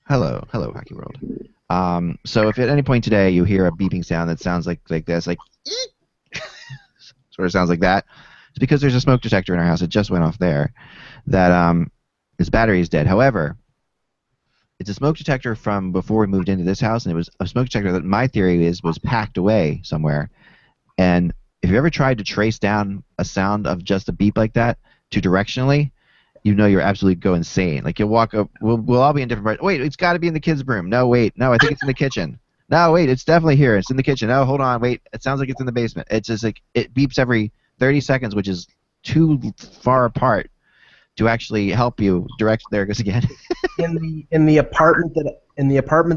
Hello, Hockey World. So if at any point today you hear a beeping sound that sounds like this, like sort of sounds like that, it's because there's a smoke detector in our house. It just went off there. That its battery is dead. However, it's a smoke detector from before we moved into this house, and it was a smoke detector that my theory is was packed away somewhere. And if you ever tried to trace down a sound of just a beep like that to directionally, you know you're absolutely go insane. Like you'll walk up, we'll all be in different parts. Wait, it's got to be in the kids' room. No, wait, no, I think it's in the kitchen. No, wait, it's definitely here. It's in the kitchen. No, hold on, wait, it sounds like it's in the basement. It's just like it beeps every 30 seconds, which is too far apart to actually help you direct. There it goes again. In the apartment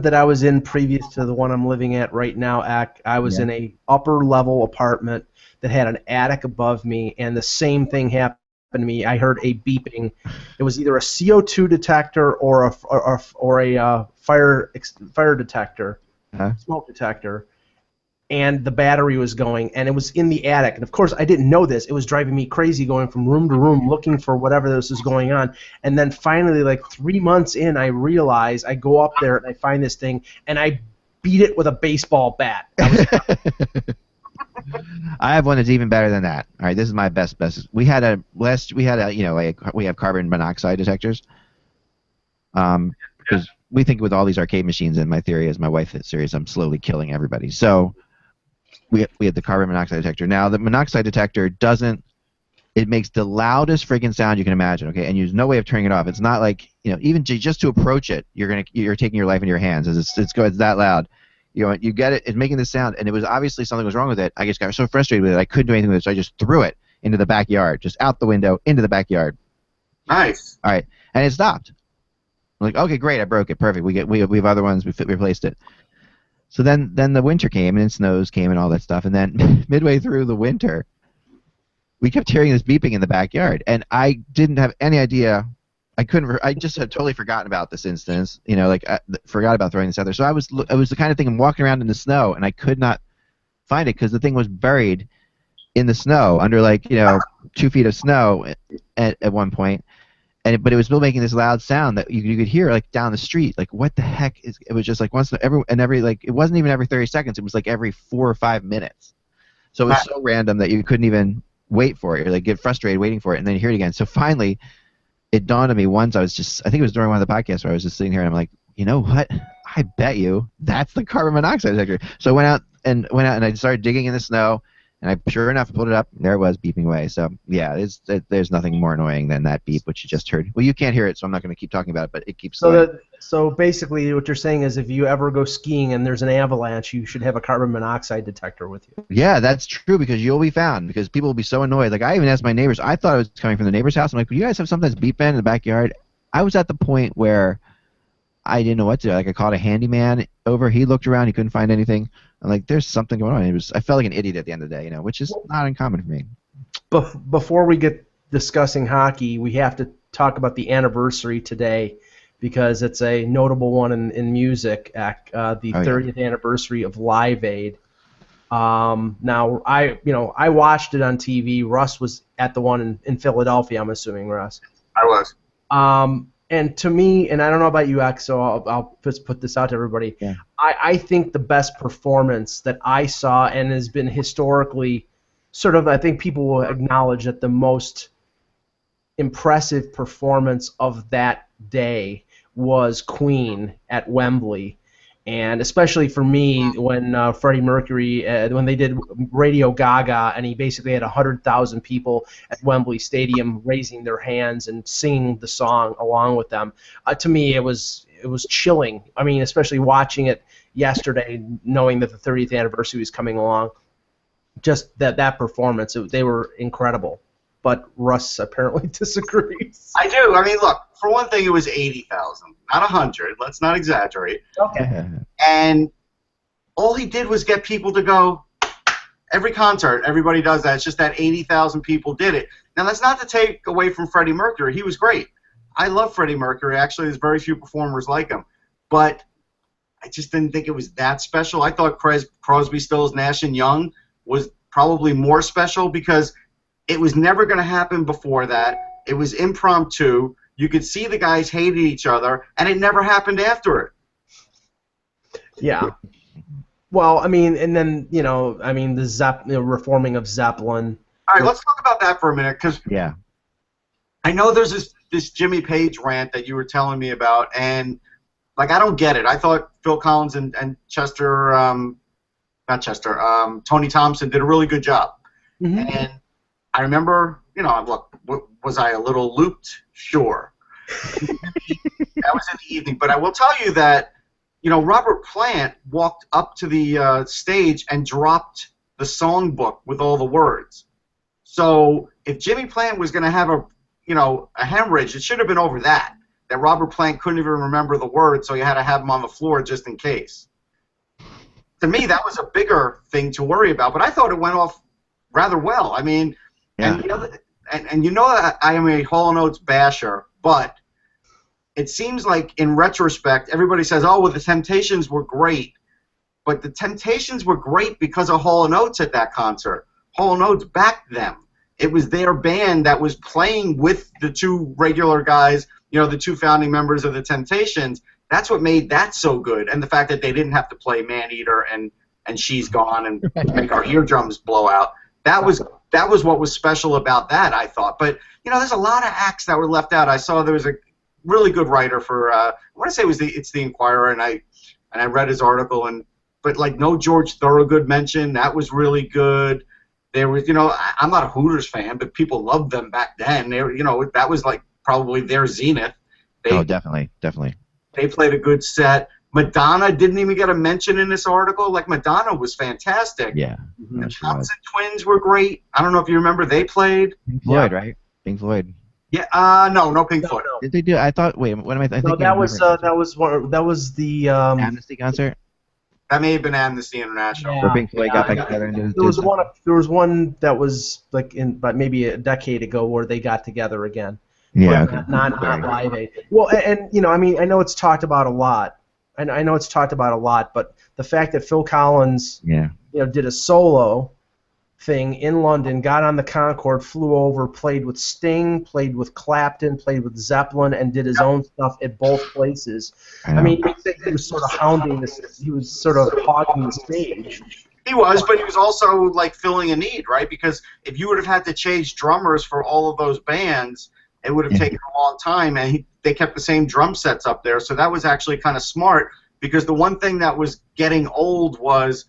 that I was in previous to the one I'm living at right now, I was in a upper level apartment that had an attic above me, and the same thing happened to me. I heard a beeping. It was either a CO2 detector or a fire detector, Huh? smoke detector, and the battery was going, and it was in the attic. And of course, I didn't know this. It was driving me crazy going from room to room looking for whatever this was going on. And then finally, like 3 months in, I realize I go up there and I find this thing, and I beat it with a baseball bat. I have one that's even better than that. All right, this is my best. We had a we have carbon monoxide detectors. Because we think with all these arcade machines, and my theory is my wife is serious. I'm slowly killing everybody. So we had the carbon monoxide detector. Now the monoxide detector doesn't. It makes the loudest friggin' sound you can imagine. Okay, and there's no way of turning it off. It's not like even just to approach it, you're taking your life in your hands. It's that loud. You get it. It's making this sound, and it was obviously something was wrong with it. I just got so frustrated with it, I couldn't do anything with it, so I just threw it into the backyard, just out the window into the backyard. Nice. All right, and it stopped. I'm like, okay, great, I broke it, perfect. We have other ones, we replaced it. So then the winter came and snows came and all that stuff, and then midway through the winter, we kept hearing this beeping in the backyard, and I didn't have any idea. I just had totally forgotten about this instance, forgot about throwing this out there. So it was the kind of thing I'm walking around in the snow, and I could not find it because the thing was buried in the snow under 2 feet of snow at one point. But it was still making this loud sound that you could hear down the street. Like, what the heck is? It was just like it wasn't even every 30 seconds. It was like every 4 or 5 minutes. So it was so random that you couldn't even wait for it. Or get frustrated waiting for it, and then you hear it again. So finally, it dawned on me once. I think it was during one of the podcasts where I was just sitting here and I'm like, you know what? I bet you that's the carbon monoxide detector. So I went out and I started digging in the snow. And I, sure enough, pulled it up, and there it was, beeping away. So, yeah, there's nothing more annoying than that beep, which you just heard. Well, you can't hear it, so I'm not going to keep talking about it, but it keeps going. So basically what you're saying is if you ever go skiing and there's an avalanche, you should have a carbon monoxide detector with you. Yeah, that's true, because you'll be found, because people will be so annoyed. Like, I even asked my neighbors. I thought it was coming from the neighbor's house. I'm like, do you guys have something that's beeping in the backyard? I was at the point where I didn't know what to do. Like, I called a handyman over. He looked around. He couldn't find anything. I'm like, there's something going on. I felt like an idiot at the end of the day, which is not uncommon for me. Before we get discussing hockey, we have to talk about the anniversary today because it's a notable one in music, the 30th anniversary of Live Aid. Now, I watched it on TV. Russ was at the one in Philadelphia, I'm assuming, Russ. I was. And to me, and I don't know about you, X, so I'll just put this out to everybody. Yeah. I think the best performance that I saw and has been historically I think people will acknowledge that the most impressive performance of that day was Queen at Wembley. And especially for me, when Freddie Mercury, when they did Radio Gaga, and he basically had 100,000 people at Wembley Stadium raising their hands and singing the song along with them. To me, it was chilling. I mean, especially watching it yesterday, knowing that the 30th anniversary was coming along. Just that performance, they were incredible. But Russ apparently disagrees. I do. I mean, look, for one thing, it was 80,000, not 100. Let's not exaggerate. Okay. And all he did was get people to go. Every concert, everybody does that. It's just that 80,000 people did it. Now, that's not to take away from Freddie Mercury. He was great. I love Freddie Mercury. Actually, there's very few performers like him. But I just didn't think it was that special. I thought Crosby, Stills, Nash, and Young was probably more special because it was never going to happen before that. It was impromptu. You could see the guys hated each other, and it never happened after it. Yeah. Well, I mean, and then the reforming of Zeppelin. All right, let's talk about that for a minute, because Yeah. I know there's this Jimmy Page rant that you were telling me about, and like I don't get it. I thought Phil Collins and Tony Thompson did a really good job. Mm-hmm. And I remember, look, was I a little looped? Sure. That was in the evening, but I will tell you that, Robert Plant walked up to the stage and dropped the songbook with all the words. So if Jimmy Plant was going to have a hemorrhage, it should have been over that Robert Plant couldn't even remember the words, so you had to have him on the floor just in case. To me, that was a bigger thing to worry about, but I thought it went off rather well. I mean, Yeah. and I am a Hall & Oates basher, but it seems like in retrospect, everybody says, oh, well, the Temptations were great, but the Temptations were great because of Hall & Oates at that concert. Hall & Oates backed them. It was their band that was playing with the two regular guys, the two founding members of the Temptations. That's what made that so good, and the fact that they didn't have to play Man-Eater and She's Gone and make our eardrums blow out. That was what was special about that, I thought. But there's a lot of acts that were left out. I saw there was a really good writer for I want to say it's the Inquirer, and I read his article, but like no George Thorogood mentioned. That was really good. There was I'm not a Hooters fan, but people loved them back then. They were, that was like probably their zenith. Definitely. They played a good set. Madonna didn't even get a mention in this article. Like, Madonna was fantastic. Yeah. The Thompson Twins were great. I don't know if you remember, they played. Pink Floyd, right? Pink Floyd. Yeah. No Pink Floyd. Did they do? I thought. Wait, what am I? I think No, that was the Amnesty concert. That may have been Amnesty International. Yeah. Where Pink Floyd got back together and did. There was one that was like but maybe a decade ago where they got together again. Yeah. Okay. Not Live Aid. Well, and I mean, I know it's talked about a lot. I know it's talked about a lot, but the fact that Phil Collins, did a solo thing in London, got on the Concorde, flew over, played with Sting, played with Clapton, played with Zeppelin, and did his own stuff at both places. I mean, you think he was sort of hounding this. He was sort of hogging the stage. He was, but he was also like filling a need, right? Because if you would have had to change drummers for all of those bands, it would have taken a long time, and they kept the same drum sets up there. So that was actually kind of smart, because the one thing that was getting old was,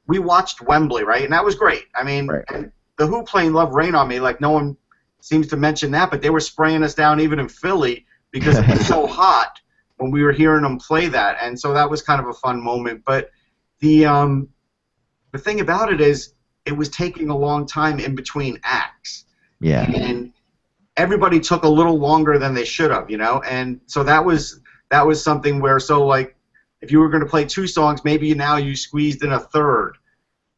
we watched Wembley, right? And that was great. I mean, and the Who playing Love Rain on Me, like no one seems to mention that, but they were spraying us down even in Philly because it was so hot when we were hearing them play that. And so that was kind of a fun moment. But the thing about it is it was taking a long time in between acts. Yeah. And everybody took a little longer than they should have, and so that was something where, so like if you were going to play two songs, maybe now you squeezed in a third,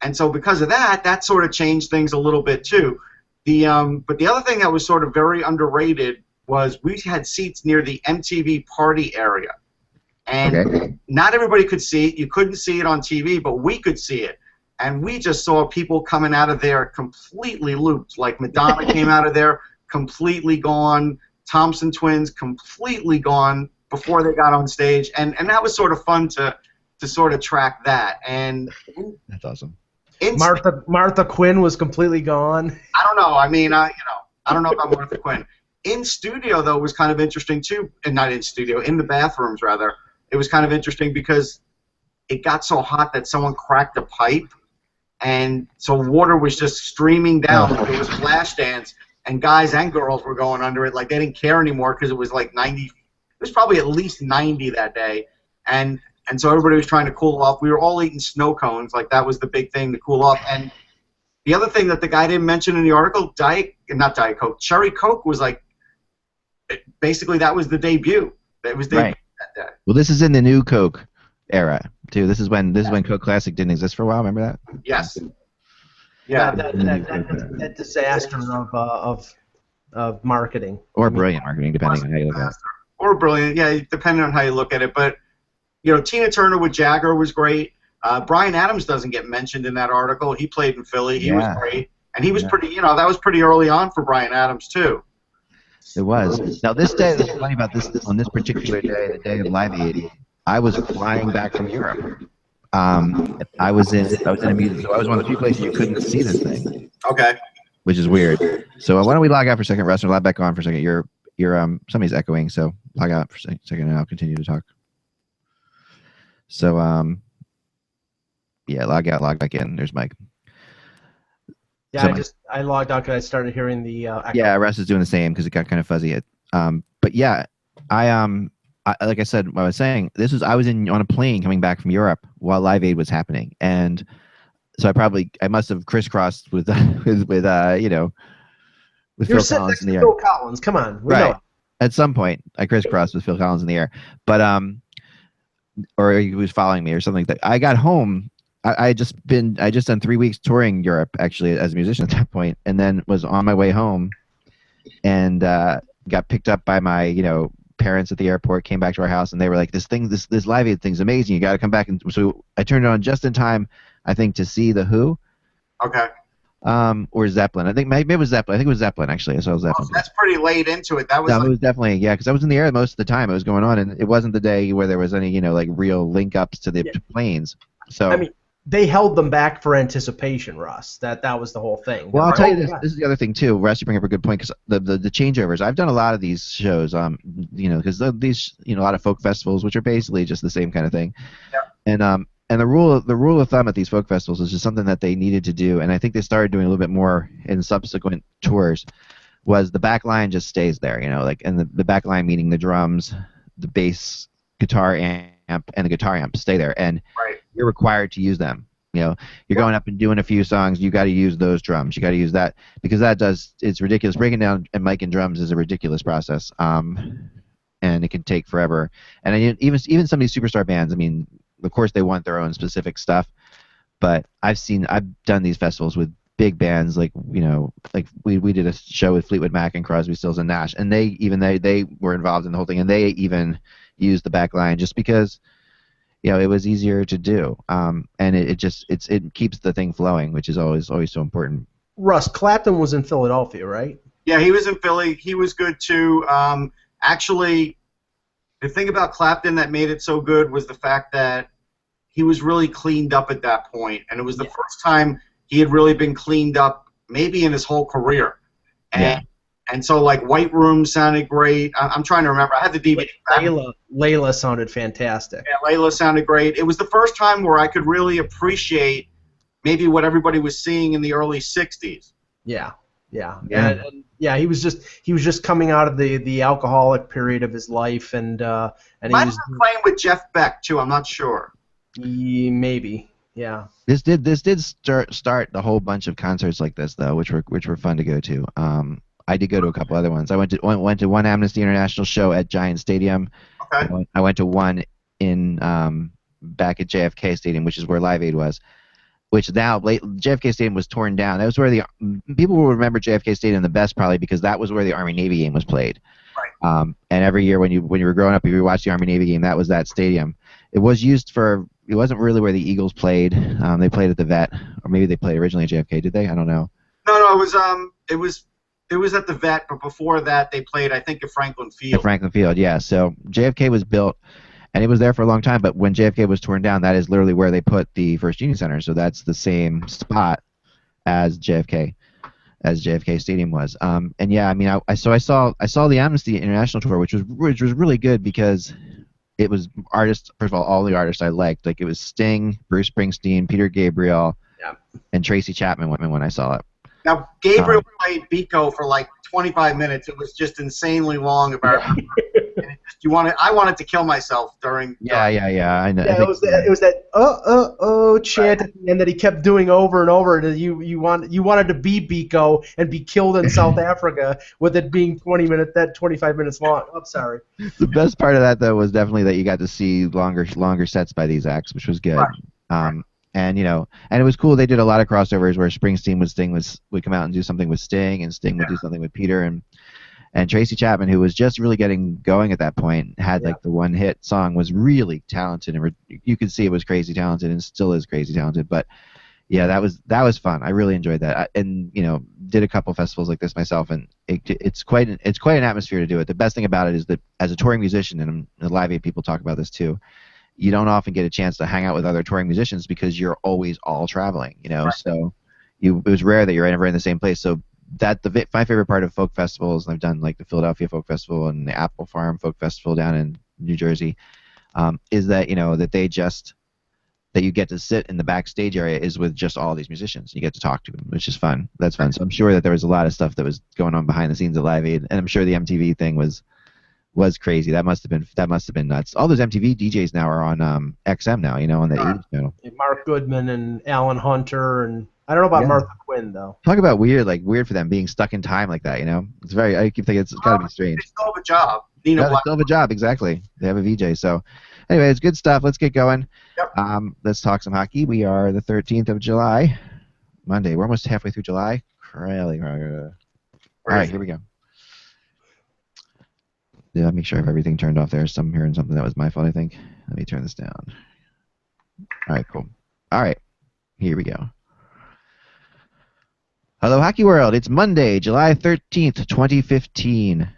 and so because of that sort of changed things a little bit too. But the other thing that was sort of very underrated was we had seats near the MTV party area, and not everybody could see it. You couldn't see it on TV, but we could see it. And we just saw people coming out of there completely looped. Like Madonna came out of there completely gone, Thompson Twins completely gone before they got on stage, and that was sort of fun to sort of track that. And that's awesome. Martha Quinn was completely gone. I don't know. I mean, I don't know about Martha Quinn. In studio though, it was kind of interesting too, and not in studio, in the bathrooms rather. It was kind of interesting because it got so hot that someone cracked a pipe, and so water was just streaming down. Like it was flash dance. And guys and girls were going under it, like they didn't care anymore because it was like 90. It was probably at least 90 that day, and so everybody was trying to cool off. We were all eating snow cones, like that was the big thing to cool off. And the other thing that the guy didn't mention in the article, not Diet Coke, Cherry Coke was like, basically that was the debut. That was the that day. Well, this is in the new Coke era too. This is when Coke Classic didn't exist for a while. Remember that? Yes. Yeah, that disaster of marketing. Or brilliant marketing, depending on how you look at it. Or brilliant, yeah, depending on how you look at it. But, Tina Turner with Jagger was great. Bryan Adams doesn't get mentioned in that article. He played in Philly. He was great. And he was pretty, that was pretty early on for Bryan Adams, too. It was. Now this day, what's funny about this, on this particular day, the day of Live Aid, I was flying back from Europe. I was in a music, so I was one of the few places you couldn't see this thing. Okay. Which is weird. So why don't we log out for a second, Russ, and log back on for a second. You're somebody's echoing, so log out for a second, and I'll continue to talk. So yeah, log out, log back in. There's Mike. Yeah, so I logged out because I started hearing the echo. Yeah, Russ is doing the same because it got kind of fuzzy. But yeah, I like I said, what I was saying, I was on a plane coming back from Europe while Live Aid was happening, and so I must have crisscrossed with with Phil Collins in the air. Phil Collins, come on, right? At some point, I crisscrossed with Phil Collins in the air, but or he was following me or something like that. I got home. I just done 3 weeks touring Europe actually as a musician at that point, and then was on my way home, and got picked up by my parents at the airport. Came back to our house, and they were like, "This Live Aid thing's amazing. You got to come back." And so I turned it on just in time, I think, to see the Who. Okay. Or Zeppelin. I think maybe it was Zeppelin. I think it was Zeppelin actually. I saw Zeppelin. Oh, so that's pretty late into it. That was. No, it was definitely because I was in the air most of the time. It was going on, and it wasn't the day where there was any like real link ups to the planes. So I mean, they held them back for anticipation, Russ. That was the whole thing. Well, I'll tell you this. This is the other thing too. Russ, you bring up a good point because the changeovers. I've done a lot of these shows. Because these a lot of folk festivals, which are basically just the same kind of thing. Yeah. And the rule of thumb at these folk festivals is just something that they needed to do, and I think they started doing a little bit more in subsequent tours. Was the back line just stays there, and the back line meaning the drums, the bass, guitar amp, and the guitar amp stay there, and you're required to use them. You're going up and doing a few songs, you got to use those drums, you got to use that because it's ridiculous. Breaking down and mic and drums is a ridiculous process, and it can take forever. And even some of these superstar bands, I mean. Of course, they want their own specific stuff, but I've done these festivals with big bands like we did a show with Fleetwood Mac and Crosby, Stills and Nash, and they were involved in the whole thing, and they even used the back line just because it was easier to do, and it keeps the thing flowing, which is always so important. Russ, Clapton was in Philadelphia, right? Yeah, he was in Philly. He was good too. Actually, the thing about Clapton that made it so good was the fact that he was really cleaned up at that point, and it was the first time he had really been cleaned up maybe in his whole career. And so like White Room sounded great. I'm trying to remember. I had the DVD. Layla sounded fantastic. Yeah, Layla sounded great. It was the first time where I could really appreciate maybe what everybody was seeing in the early '60s. Yeah. And he was just coming out of the alcoholic period of his life, and he was playing with Jeff Beck too. I'm not sure. Maybe, yeah. This did start the whole bunch of concerts like this though, which were fun to go to. I did go to a couple other ones. I went to one Amnesty International show at Giant Stadium. Okay. I went to one in back at JFK Stadium, which is where Live Aid was. Which now JFK Stadium was torn down. That was where people will remember JFK Stadium the best probably because that was where the Army-Navy game was played. Right. And every year when you were growing up, if you watched the Army-Navy game, that was that stadium. It was used for. It wasn't really where the Eagles played. They played at the Vet, or maybe they played originally at JFK. Did they? I don't know. No, it was at the Vet, but before that they played, I think, at Franklin Field. At Franklin Field, yeah. So JFK was built. And it was there for a long time, but when JFK was torn down, that is literally where they put the First Union Center. So that's the same spot as JFK Stadium was. And yeah, I mean, I saw the Amnesty International tour, which was really good because it was artists. First of all the artists I liked. Like it was Sting, Bruce Springsteen, Peter Gabriel, and Tracy Chapman when I saw it. Now Gabriel played Biko for like 25 minutes. It was just insanely long. I wanted to kill myself during. Yeah. I know. Yeah, it was that chant at the end that he kept doing over and over. And you wanted to be Biko and be killed in South Africa with it being 25 minutes long. I'm sorry. The best part of that though was definitely that you got to see longer sets by these acts, which was good. Right. And and it was cool. They did a lot of crossovers where Springsteen would come out and do something with Sting, and Sting would do something with Peter, and Tracy Chapman, who was just really getting going at that point, had like the one hit song, was really talented, and you could see it was crazy talented and still is crazy talented. But Yeah, that was fun. I really enjoyed that, and did a couple festivals like this myself, and it's quite an atmosphere to do it. The best thing about it is that as a touring musician, and the Live Aid people talk about this too, you don't often get a chance to hang out with other touring musicians because you're always all traveling. Right. So it was rare that you're ever in the same place. So my favorite part of folk festivals, and I've done like the Philadelphia Folk Festival and the Apple Farm Folk Festival down in New Jersey, is that that you get to sit in the backstage area is with just all these musicians. You get to talk to them, which is fun. That's fun. So I'm sure that there was a lot of stuff that was going on behind the scenes at Live Aid, and I'm sure the MTV thing was crazy. That must have been nuts. All those MTV DJs now are on XM now, on the 80s channel. Mark Goodman and Alan Hunter, and I don't know about Martha Quinn though. Talk about weird for them being stuck in time like that. It's very. I keep thinking it's got to be strange. They still have a job. They still have a job, exactly. They have a VJ. So, anyway, it's good stuff. Let's get going. Yep. Let's talk some hockey. We are the 13th of July, Monday. We're almost halfway through July. All right, here we go. Yeah, make sure I have everything turned off there. I'm hearing something that was my fault, I think. Let me turn this down. All right, cool. All right, here we go. Hello, Hockey World. It's Monday, July 13th, 2015.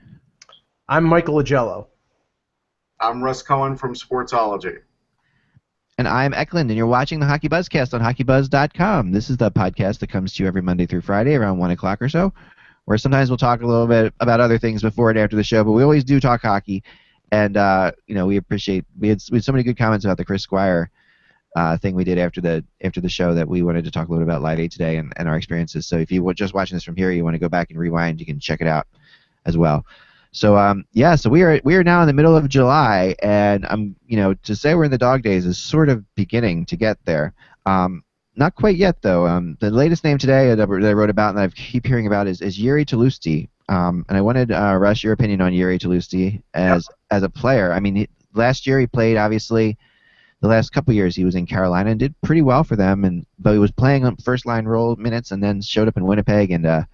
I'm Michael Agello. I'm Russ Cohen from Sportsology. And I'm Eklund, and you're watching the HockeyBuzzCast on HockeyBuzz.com. This is the podcast that comes to you every Monday through Friday around 1 o'clock or so, where sometimes we'll talk a little bit about other things before and after the show, but we always do talk hockey. And, we appreciate we had so many good comments about the Chris Squire thing we did after the show that we wanted to talk a little bit about Live Aid today and our experiences. So if you were just watching this from here, you want to go back and rewind, you can check it out as well. So so we are now in the middle of July, and to say we're in the dog days is sort of beginning to get there. Not quite yet though. The latest name today that I wrote about and that I keep hearing about is Jiri Tlusty. And I wanted Russ, your opinion on Jiri Tlusty as a player. I mean, last year he played, obviously. The last couple of years he was in Carolina and did pretty well for them, but he was playing on first line role minutes and then showed up in Winnipeg, and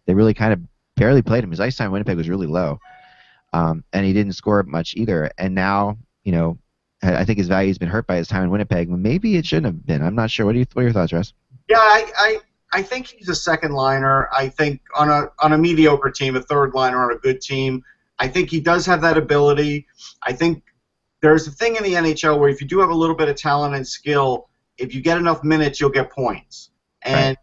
they really kind of barely played him. His ice time in Winnipeg was really low. And he didn't score much either. And now, I think his value's been hurt by his time in Winnipeg. Maybe it shouldn't have been. I'm not sure. What are your thoughts, Russ? Yeah, I think he's a second liner. I think on a mediocre team, a third liner on a good team, I think he does have that ability. I think there's a thing in the NHL where if you do have a little bit of talent and skill, if you get enough minutes, you'll get points. And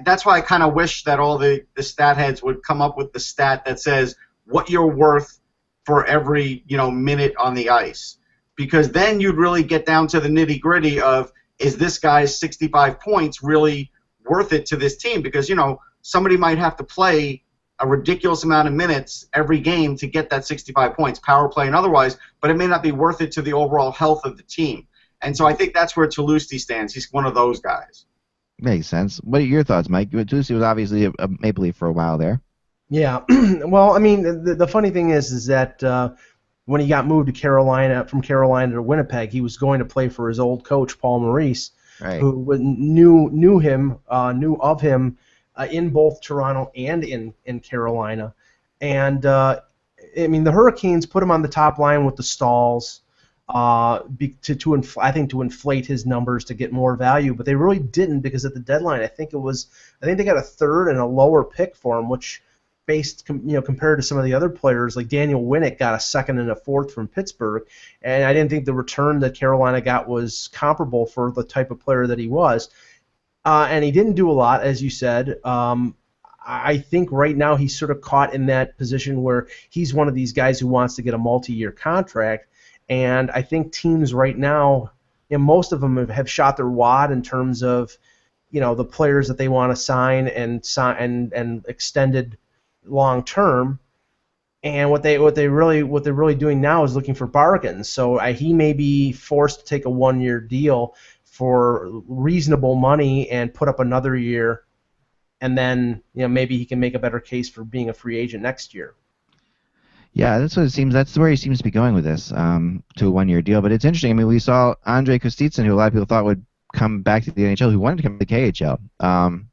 that's why I kind of wish that all the stat heads would come up with the stat that says what you're worth for every minute on the ice, because then you'd really get down to the nitty gritty of, is this guy's 65 points really worth it to this team? Because somebody might have to play a ridiculous amount of minutes every game to get that 65 points, power play and otherwise, but it may not be worth it to the overall health of the team. And so I think that's where Tlusty stands. He's one of those guys. Makes sense. What are your thoughts, Mike? Tlusty was obviously a Maple Leaf for a while there. Yeah, well, I mean, the funny thing is that when he got moved to from Carolina to Winnipeg, he was going to play for his old coach, Paul Maurice, who knew of him in both Toronto and in Carolina. And, I mean, the Hurricanes put him on the top line with the Stalls I think to inflate his numbers to get more value, but they really didn't, because at the deadline, I think they got a third and a lower pick for him, which compared to some of the other players, like Daniel Winnick got a second and a fourth from Pittsburgh, and I didn't think the return that Carolina got was comparable for the type of player that he was. And he didn't do a lot, as you said. I think right now he's sort of caught in that position where he's one of these guys who wants to get a multi-year contract, and I think teams right now, most of them have shot their wad in terms of, the players that they want to sign and extended long term, and what they're really doing now is looking for bargains. So he may be forced to take a 1-year deal for reasonable money and put up another year, and then maybe he can make a better case for being a free agent next year. Yeah, that's what it seems. That's where he seems to be going with this, to a 1-year deal. But it's interesting. I mean, we saw Andrei Kostitsyn, who a lot of people thought would come back to the NHL, who wanted to come to the KHL.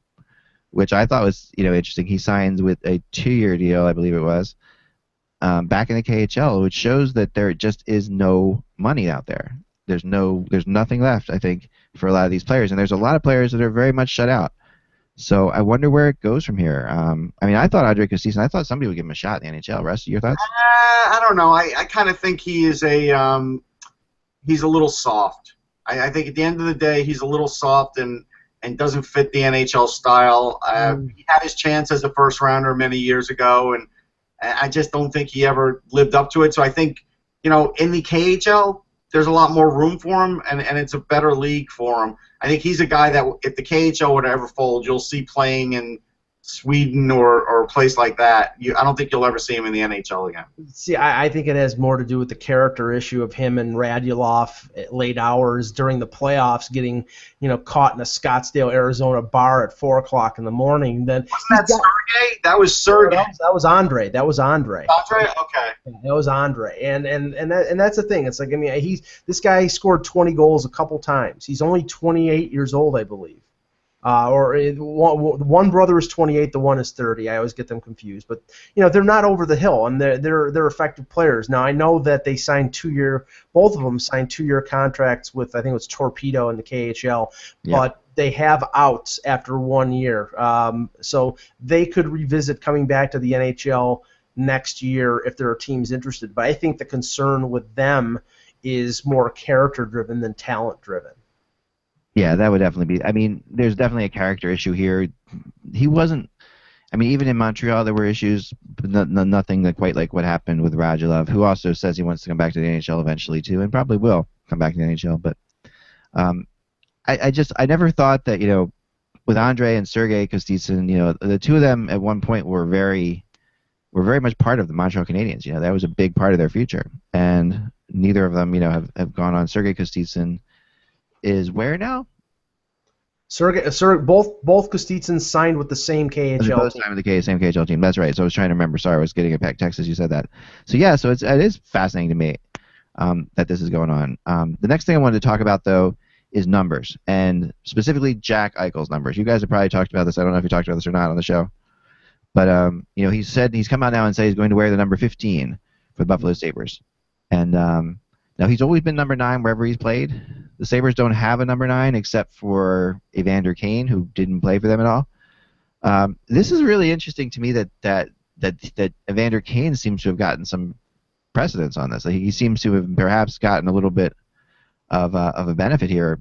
Which I thought was interesting. He signs with a 2-year deal, I believe it was, back in the KHL, which shows that there just is no money out there. There's nothing left, I think, for a lot of these players, and there's a lot of players that are very much shut out. So I wonder where it goes from here. I mean, I thought Andre Costison, I thought somebody would give him a shot in the NHL. Russ, your thoughts? I don't know. I kind of think he is he's a little soft. I think at the end of the day, he's a little soft and doesn't fit the NHL style. He had his chance as a first rounder many years ago, and I just don't think he ever lived up to it. So I think, in the KHL, there's a lot more room for him, and it's a better league for him. I think he's a guy that if the KHL would ever fold, you'll see playing in Sweden or a place like that. I don't think you'll ever see him in the NHL again. See, I think it has more to do with the character issue of him and Radulov at late hours during the playoffs, getting caught in a Scottsdale, Arizona bar at 4 o'clock in the morning. Then wasn't that Sergey? That was Sergey. That was Andre. That was Andre. Andre? Okay. That was Andre. And that's the thing. It's like, I mean, this guy scored 20 goals a couple times. He's only 28 years old, I believe. One brother is 28, the one is 30. I always get them confused, but they're not over the hill, and they're effective players. Now I know that they signed both of them signed 2-year contracts with, I think it was Torpedo in the KHL, but they have outs after 1 year, so they could revisit coming back to the NHL next year if there are teams interested. But I think the concern with them is more character driven than talent driven. Yeah, that would definitely be. I mean, there's definitely a character issue here. He wasn't. I mean, even in Montreal there were issues, but nothing quite like what happened with Radulov, who also says he wants to come back to the NHL eventually too, and probably will come back to the NHL. But I never thought that with Andre and Sergei Kostitsin, the two of them at one point were very much part of the Montreal Canadiens. That was a big part of their future, and neither of them have gone on. Sergei Kostitsin is where now? Both Kostitsin signed with the same KHL both team. Signed with the same KHL team. That's right. So I was trying to remember. Sorry, I was getting a text as you said that. So yeah, so it is fascinating to me that this is going on. The next thing I wanted to talk about though is numbers, and specifically Jack Eichel's numbers. You guys have probably talked about this. I don't know if you talked about this or not on the show, but he said he's come out now and said he's going to wear the number 15 for the Buffalo Sabres, and now he's always been number 9 wherever he's played. The Sabres don't have a number 9 except for Evander Kane, who didn't play for them at all. This is really interesting to me that Evander Kane seems to have gotten some precedence on this. Like, he seems to have perhaps gotten a little bit of a benefit here.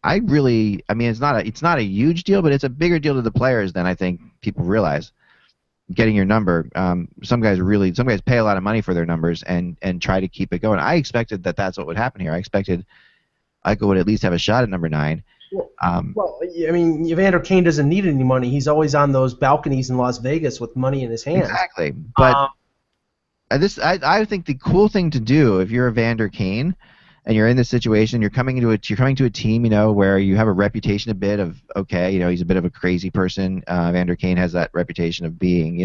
I mean, it's not a huge deal, but it's a bigger deal to the players than I think people realize. Getting your number, some guys pay a lot of money for their numbers and try to keep it going. I expected that's what would happen here. I expected Eichel would at least have a shot at number 9. Well, I mean, Evander Kane doesn't need any money. He's always on those balconies in Las Vegas with money in his hands. Exactly. But I think the cool thing to do if you're Evander Kane and you're in this situation, you're coming to a team, where you have a reputation a bit of, okay, he's a bit of a crazy person. Evander Kane has that reputation of being,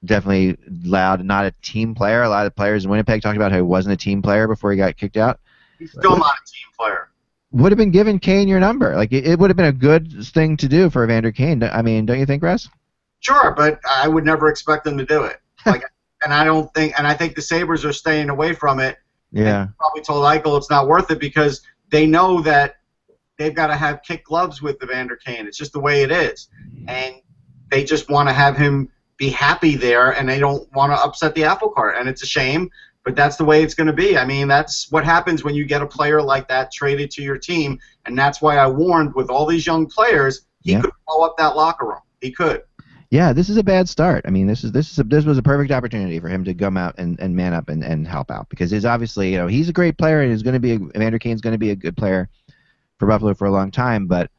definitely loud, not a team player. A lot of players in Winnipeg talked about how he wasn't a team player before he got kicked out. He's still not a team player. Would have been giving Kane your number. Like, it would have been a good thing to do for Evander Kane. I mean, don't you think, Russ? Sure, but I would never expect them to do it. I think the Sabres are staying away from it. Yeah. They probably told Eichel it's not worth it because they know that they've got to have kick gloves with Evander Kane. It's just the way it is. And they just want to have him be happy there, and they don't want to upset the apple cart. And it's a shame, but that's the way it's going to be. I mean, that's what happens when you get a player like that traded to your team, and that's why I warned with all these young players, he could blow up that locker room. He could. Yeah, this is a bad start. I mean, this was a perfect opportunity for him to come out and man up and help out, because he's obviously, he's a great player and Evander Kane's going to be a good player for Buffalo for a long time, but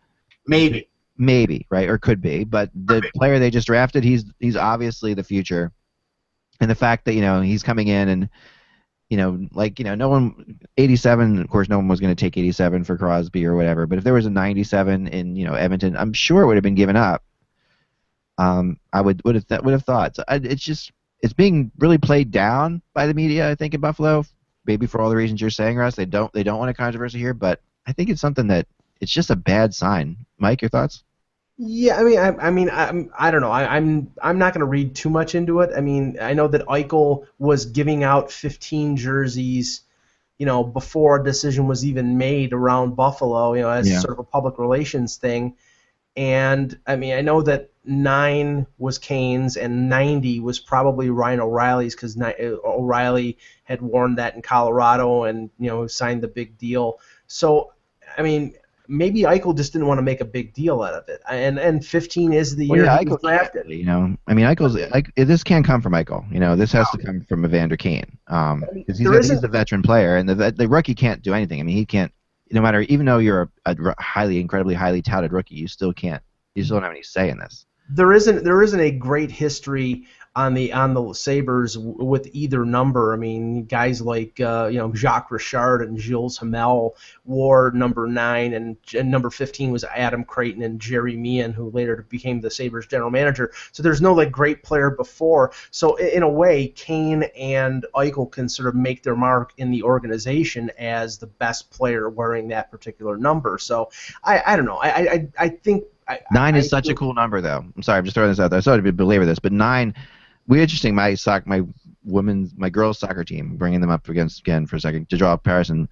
maybe, right, or could be, but the player they just drafted, he's obviously the future, and the fact that he's coming in and no one 87. Of course, no one was going to take 87 for Crosby or whatever, but if there was a 97 in Edmonton, I'm sure it would have been given up. I would have thought. So it's being really played down by the media, I think, in Buffalo. Maybe for all the reasons you're saying, Russ. They don't want a controversy here, but I think it's something that it's just a bad sign. Mike, your thoughts? Yeah, I don't know. I'm not going to read too much into it. I mean, I know that Eichel was giving out 15 jerseys before a decision was even made around Buffalo, as Yeah. sort of a public relations thing. And I mean, I know that 9 was Kane's and 90 was probably Ryan O'Reilly's, because O'Reilly had worn that in Colorado and signed the big deal. So I mean, maybe Eichel just didn't want to make a big deal out of it. And 15 is the Well, year yeah, he was Eichel can't drafted. really, I mean, this can't come from Eichel. This has to come from Evander Kane, because he's the veteran player, and the rookie can't do anything. I mean, he can't. No matter, even though you're a incredibly highly touted rookie, you still can't. You still don't have any say in this. There isn't a great history on the Sabres with either number. I mean, guys like Jacques Richard and Gilles Hamel wore number 9, and number 15 was Adam Creighton and Jerry Meehan, who later became the Sabres general manager. So there's no great player before. So in a way, Kane and Eichel can sort of make their mark in the organization as the best player wearing that particular number. So I don't know. I think. 9 is such a cool number, though. I'm sorry, I'm just throwing this out there. Sorry to belabor this, but 9. We're interesting. My girls' soccer team, bringing them up again for a second to draw a comparison.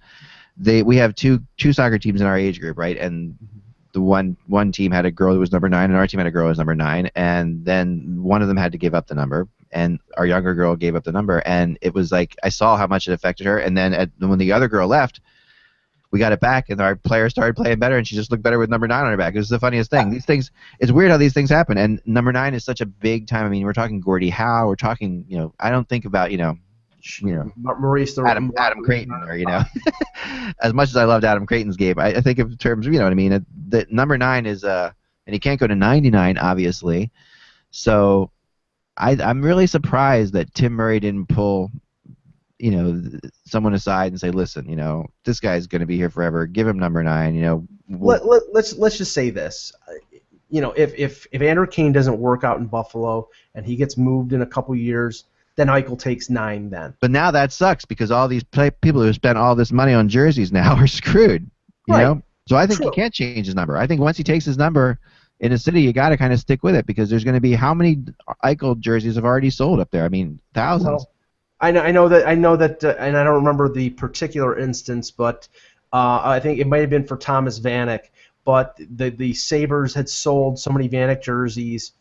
We have two soccer teams in our age group, right? And the one team had a girl who was number 9, and our team had a girl who was number 9. And then one of them had to give up the number, and our younger girl gave up the number. And it was like I saw how much it affected her. And then when the other girl left, we got it back, and our player started playing better, and she just looked better with number 9 on her back. It was the funniest thing. These things, it's weird how these things happen, and number 9 is such a big time. I mean, we're talking Gordie Howe, we're talking, I don't think about, Maurice Adam Creighton, or, as much as I loved Adam Creighton's game, I think in terms of, what I mean, that number 9 is, and he can't go to 99, obviously, so I'm really surprised that Tim Murray didn't pull someone aside and say, listen, this guy's going to be here forever. Give him number 9. Let's just say this. If Evander Kane doesn't work out in Buffalo and he gets moved in a couple years, then Eichel takes 9 then. But now that sucks because all these people who spent all this money on jerseys now are screwed. You know? So I think he can't change his number. I think once he takes his number in a city, you got to kind of stick with it because there's going to be how many Eichel jerseys have already sold up there? I mean, thousands. Well, I know that, and I don't remember the particular instance, but I think it might have been for Thomas Vanek. But the Sabres had sold so many Vanek jerseys,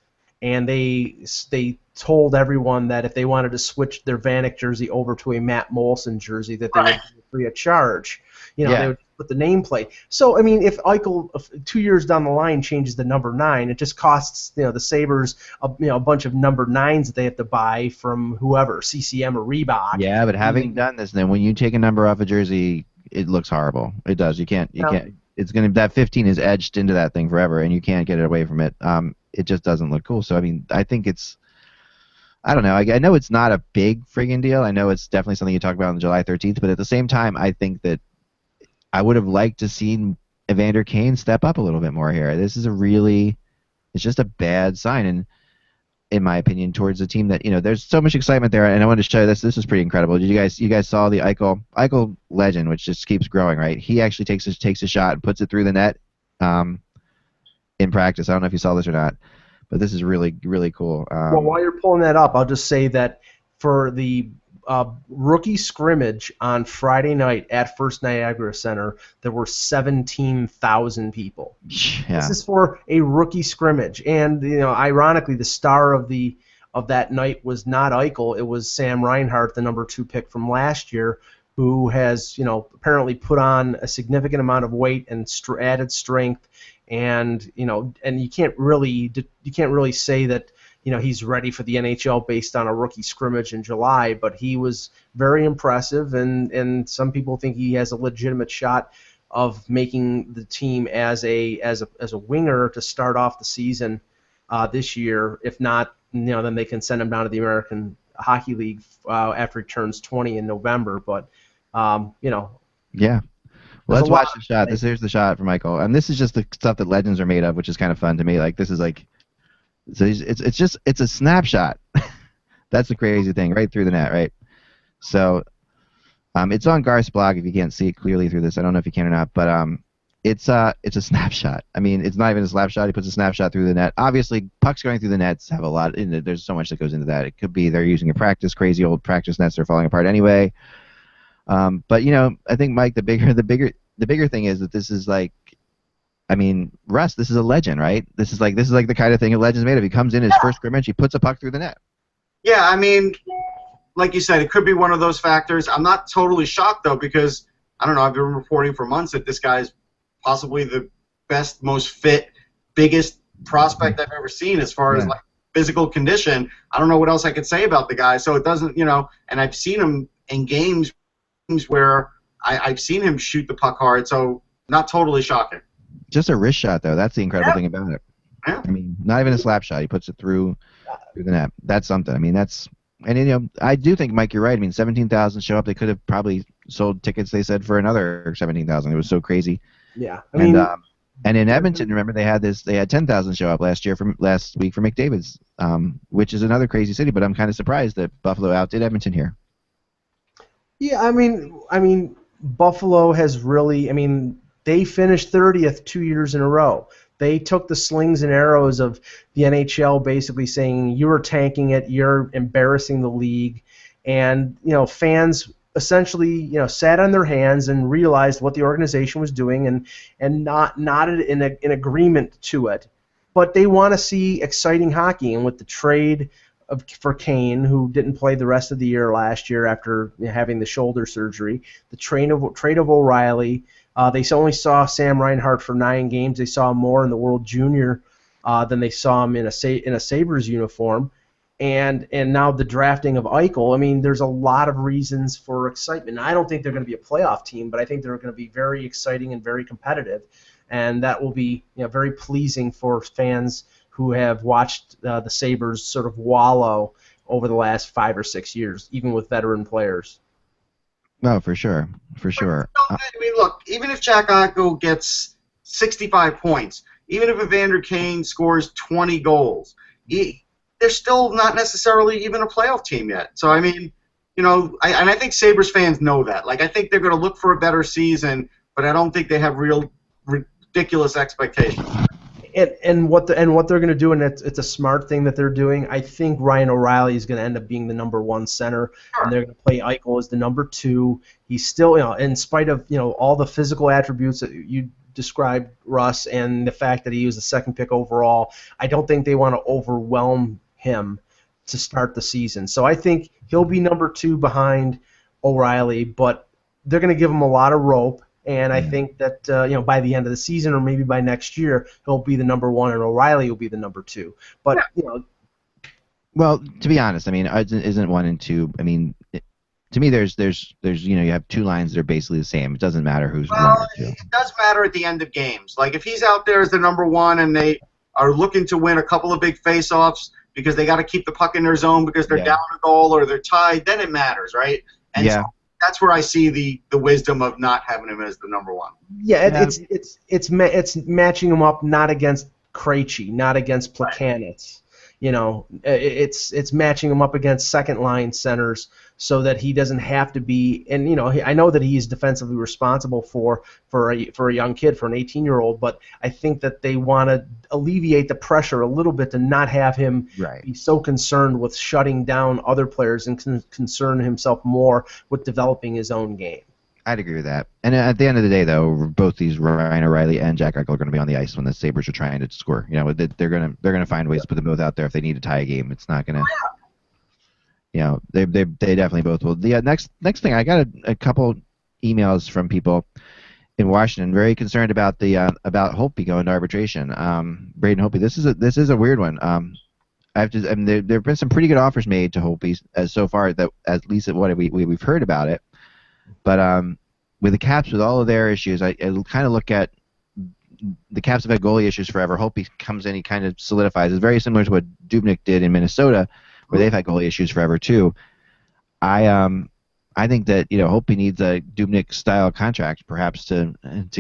and they told everyone that if they wanted to switch their Vanek jersey over to a Matt Molson jersey, that they would do it free of charge. They would put the nameplate. So I mean, if Eichel 2 years down the line changes the number 9, it just costs the Sabres a bunch of number 9s that they have to buy from whoever, CCM or Reebok. Yeah, but having done this, then when you take a number off a jersey, it looks horrible. It does. You can't. It's gonna. That 15 is etched into that thing forever, and you can't get it away from it. It just doesn't look cool. So I mean, I think it's. I don't know. I know it's not a big friggin' deal. I know it's definitely something you talk about on July 13th, but at the same time, I think that I would have liked to see Evander Kane step up a little bit more here. This is it's just a bad sign, and in my opinion, towards a team that there's so much excitement there. And I wanted to show you this. This is pretty incredible. You guys saw the Eichel legend, which just keeps growing, right? He actually takes a shot and puts it through the net in practice. I don't know if you saw this or not, but this is really, really cool. Well, while you're pulling that up, I'll just say that for the rookie scrimmage on Friday night at First Niagara Center, there were 17,000 people. Yeah. This is for a rookie scrimmage, and ironically, the star of that night was not Eichel. It was Sam Reinhart, the number 2 pick from last year, who has apparently put on a significant amount of weight and added strength, and you can't really say that. He's ready for the NHL based on a rookie scrimmage in July, but he was very impressive, and some people think he has a legitimate shot of making the team as a winger to start off the season this year. If not, then they can send him down to the American Hockey League after he turns 20 in November. But yeah. Well, let's watch the shot. Here's the shot from Eichel, and this is just the stuff that legends are made of, which is kind of fun to me. Like this is like. So it's a snapshot. That's the crazy thing, right through the net, right? So it's on Garth's blog if you can't see it clearly through this. I don't know if you can or not, but it's a snapshot. I mean, it's not even a snapshot. He puts a snapshot through the net. Obviously, pucks going through the nets have a lot. There's so much that goes into that. It could be they're using crazy old practice nets. They're falling apart anyway. But I think Mike, the bigger thing is that this is like, I mean, Russ, this is a legend, right? This is like the kind of thing a legend's made of. He comes in his first scrimmage, he puts a puck through the net. Yeah, I mean, like you said, it could be one of those factors. I'm not totally shocked though, because I don't know. I've been reporting for months that this guy's possibly the best, most fit, biggest prospect I've ever seen as far as like physical condition. I don't know what else I could say about the guy. So it doesn't, and I've seen him in games where I've seen him shoot the puck hard. So not totally shocking. Just a wrist shot, though. That's the incredible thing about it. Yeah. I mean, not even a slap shot. He puts it through the net. That's something. I mean, that's – and, I do think, Mike, you're right. I mean, 17,000 show up. They could have probably sold tickets, they said, for another 17,000. It was so crazy. Yeah. And in Edmonton, remember, they had 10,000 show up last week for McDavid's, which is another crazy city. But I'm kind of surprised that Buffalo outdid Edmonton here. Yeah, I mean, Buffalo has really – they finished 30th 2 years in a row. They took the slings and arrows of the NHL basically saying, you're tanking it, you're embarrassing the league. And, fans essentially, sat on their hands and realized what the organization was doing and nodded in agreement to it. But they want to see exciting hockey. And with the trade for Kane, who didn't play the rest of the year last year after having the shoulder surgery, the trade of O'Reilly, they only saw Sam Reinhart for 9 games. They saw him more in the World Junior than they saw him in a Sabres uniform. And now the drafting of Eichel. I mean, there's a lot of reasons for excitement. I don't think they're going to be a playoff team, but I think they're going to be very exciting and very competitive. And that will be very pleasing for fans who have watched the Sabres sort of wallow over the last 5 or 6 years, even with veteran players. No, for sure. I mean, look, even if Jack Eichel gets 65 points, even if Evander Kane scores 20 goals, they're still not necessarily even a playoff team yet. So, I mean, I think Sabres fans know that. Like, I think they're going to look for a better season, but I don't think they have real ridiculous expectations. And what they're going to do, and it's a smart thing that they're doing. I think Ryan O'Reilly is going to end up being the number 1 center, and they're going to play Eichel as the number 2. He's still, in spite of all the physical attributes that you described, Russ, and the fact that he was the 2nd pick overall, I don't think they want to overwhelm him to start the season. So I think he'll be number 2 behind O'Reilly, but they're going to give him a lot of rope. And I think that by the end of the season, or maybe by next year, he'll be the number 1, and O'Reilly will be the number 2. But well, to be honest, I mean, isn't 1 and 2? I mean, to me, there's you have 2 lines that are basically the same. It doesn't matter who's 1 or 2. It does matter at the end of games. Like if he's out there as the number 1 and they are looking to win a couple of big face-offs because they got to keep the puck in their zone because they're down a goal or they're tied, then it matters, right? And so that's where I see the wisdom of not having him as the number 1. Yeah, it's matching him up not against Krejci, not against Plekanec. It's matching him up against second-line centers so that he doesn't have to be. And I know that he is defensively responsible for a young kid, for an 18-year-old. But I think that they want to alleviate the pressure a little bit to not have him be so concerned with shutting down other players and concern himself more with developing his own game. I'd agree with that. And at the end of the day, though, both these Ryan O'Reilly and Jack Eichel are going to be on the ice when the Sabres are trying to score. They're going to find ways to put them both out there if they need to tie a game. It's not going to. They definitely both will. The next thing, I got a couple emails from people in Washington very concerned about about Holtby going to arbitration. Braden Holtby. This is a weird one. There have been some pretty good offers made to Holtby so far, that at least what we've heard about it. But with the Caps, with all of their issues, I kind of look at the Caps have had goalie issues forever. Holtby comes in, he kind of solidifies. It's very similar to what Dubnyk did in Minnesota, where they've had goalie issues forever too. I think that Holtby needs a Dubnyk-style contract, perhaps, to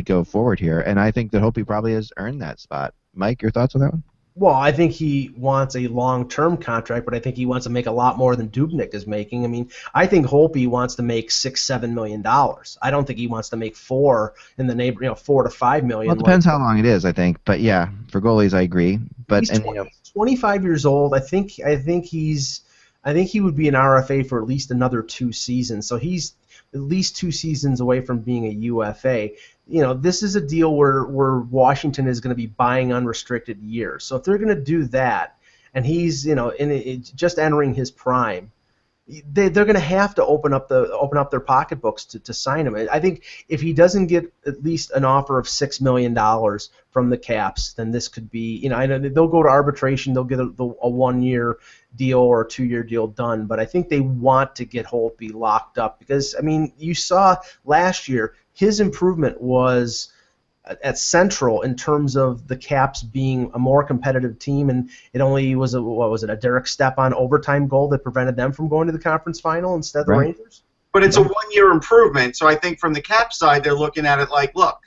go forward here, and I think that Holtby probably has earned that spot. Mike, your thoughts on that one? Well, I think he wants a long-term contract, but I think he wants to make a lot more than Dubnyk is making. I mean, I think Holtby wants to make $6-7 million. I don't think he wants to make $4 in the neighborhood, $4 to $5 million. Well, it depends how long it is, I think. But yeah, for goalies, I agree. But he's 25 years old. I think he would be an RFA for at least another 2 seasons. So he's at least 2 seasons away from being a UFA. This is a deal where Washington is going to be buying unrestricted years. So if they're going to do that, and he's just entering his prime, they're going to have to open up their pocketbooks to sign him. I think if he doesn't get at least an offer of $6 million from the Caps, then this could be, I know they'll go to arbitration, they'll get a 1-year deal or a 2-year deal done, but I think they want to get Holtby locked up because, you saw last year his improvement was at Central in terms of the Caps being a more competitive team, and it only was a Derek Stepan overtime goal that prevented them from going to the conference final instead of the Rangers? But it's a 1-year improvement, so I think from the Caps side they're looking at it like, look,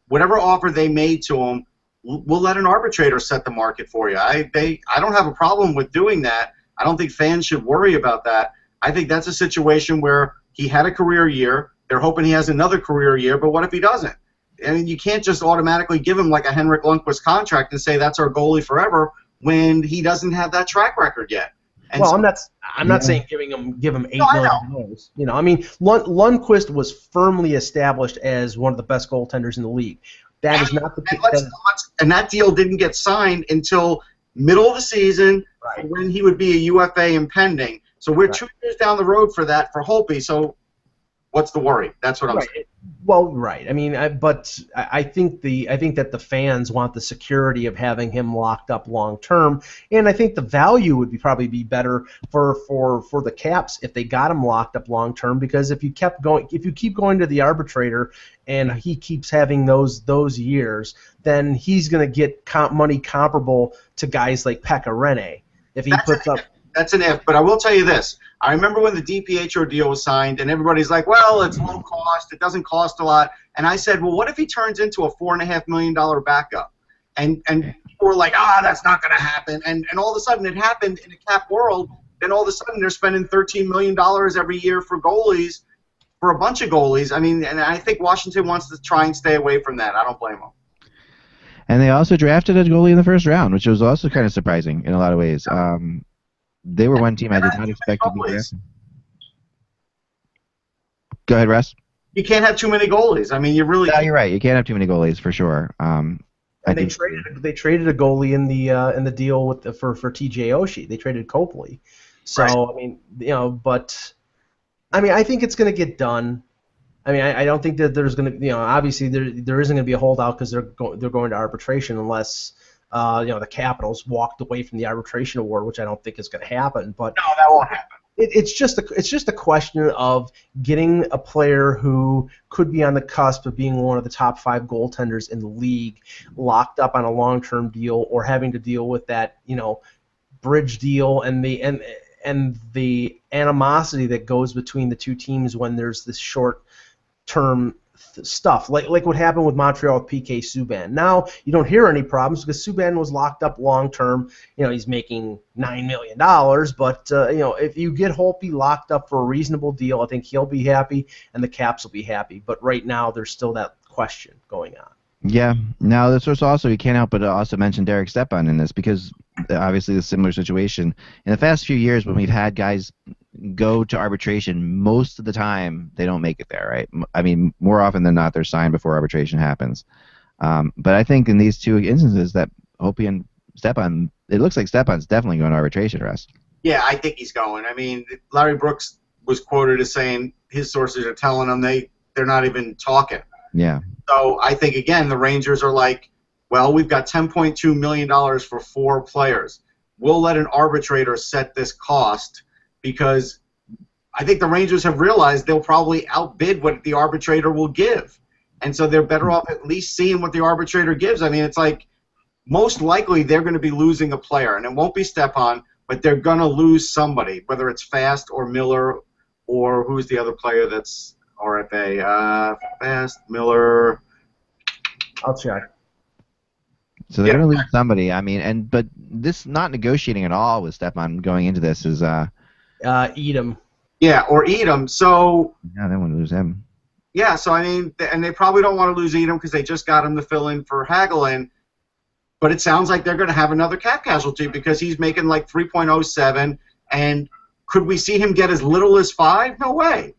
whatever offer they made to him, we'll let an arbitrator set the market for you. I don't have a problem with doing that. I don't think fans should worry about that. I think that's a situation where he had a career year, they're hoping he has another career year, but what if he doesn't? You can't just automatically give him like a Henrik Lundqvist contract and say that's our goalie forever when he doesn't have that track record yet. And I'm not saying give him $8 million. Lundqvist was firmly established as one of the best goaltenders in the league. That is not the case. And that deal didn't get signed until middle of the season when he would be a UFA impending. So we're 2 years down the road for that for Holtby. So what's the worry? That's what I'm saying. Well, right. But I think that the fans want the security of having him locked up long term, and I think the value would probably be better for the Caps if they got him locked up long term. Because if you keep going to the arbitrator and he keeps having those years, then he's going to get money comparable to guys like Pekka Rinne if he puts up. That's an if, but I will tell you this. I remember when the DiPietro deal was signed, and everybody's like, well, it's low cost, it doesn't cost a lot. And I said, well, what if he turns into a $4.5 million backup? And people were like, that's not going to happen. And all of a sudden it happened in a cap world. Then all of a sudden they're spending $13 million every year for goalies, for a bunch of goalies. And I think Washington wants to try and stay away from that. I don't blame them. And they also drafted a goalie in the first round, which was also kind of surprising in a lot of ways. They were one team I did not expect to be drafted. Go ahead, Russ. You can't have too many goalies. You really. No, you're right. You can't have too many goalies for sure. They traded a goalie in the deal for TJ Oshie. They traded Copley. So but I think it's going to get done. I don't think that there's going to obviously there isn't going to be a holdout because they're going to arbitration unless. The Capitals walked away from the arbitration award, which I don't think is going to happen. But no, that won't happen. It's just a question of getting a player who could be on the cusp of being one of the top 5 goaltenders in the league locked up on a long-term deal, or having to deal with that bridge deal and the animosity that goes between the two teams when there's this short-term stuff, like what happened with Montreal with PK Subban. Now you don't hear any problems because Subban was locked up long term. He's making $9 million, but if you get Holtby locked up for a reasonable deal, I think he'll be happy and the Caps will be happy. But right now there's still that question going on. Yeah. Now this was also, you can't help but also mention Derek Stepan in this, because obviously the similar situation in the past few years when we've had guys go to arbitration, most of the time they don't make it there, right? More often than not, they're signed before arbitration happens. But I think in these two instances that Holtby and Stepan, it looks like Stepan's definitely going to arbitration, Russ. Yeah, I think he's going. Larry Brooks was quoted as saying his sources are telling him they're not even talking. Yeah. So I think, again, the Rangers are like, well, we've got $10.2 million for 4 players. We'll let an arbitrator set this cost, because I think the Rangers have realized they'll probably outbid what the arbitrator will give. And so they're better off at least seeing what the arbitrator gives. It's like most likely they're going to be losing a player, and it won't be Stepan, but they're going to lose somebody, whether it's Fast or Miller or who's the other player that's RFA? Fast, Miller. I'll check. So they're going to lose somebody. But this not negotiating at all with Stepan going into this is Edom. Yeah, or Edom. So yeah, they want to lose him. Yeah, so and they probably don't want to lose Edom because they just got him to fill in for Hagelin. But it sounds like they're going to have another cap casualty because he's making like 3.07. And could we see him get as little as 5? No way.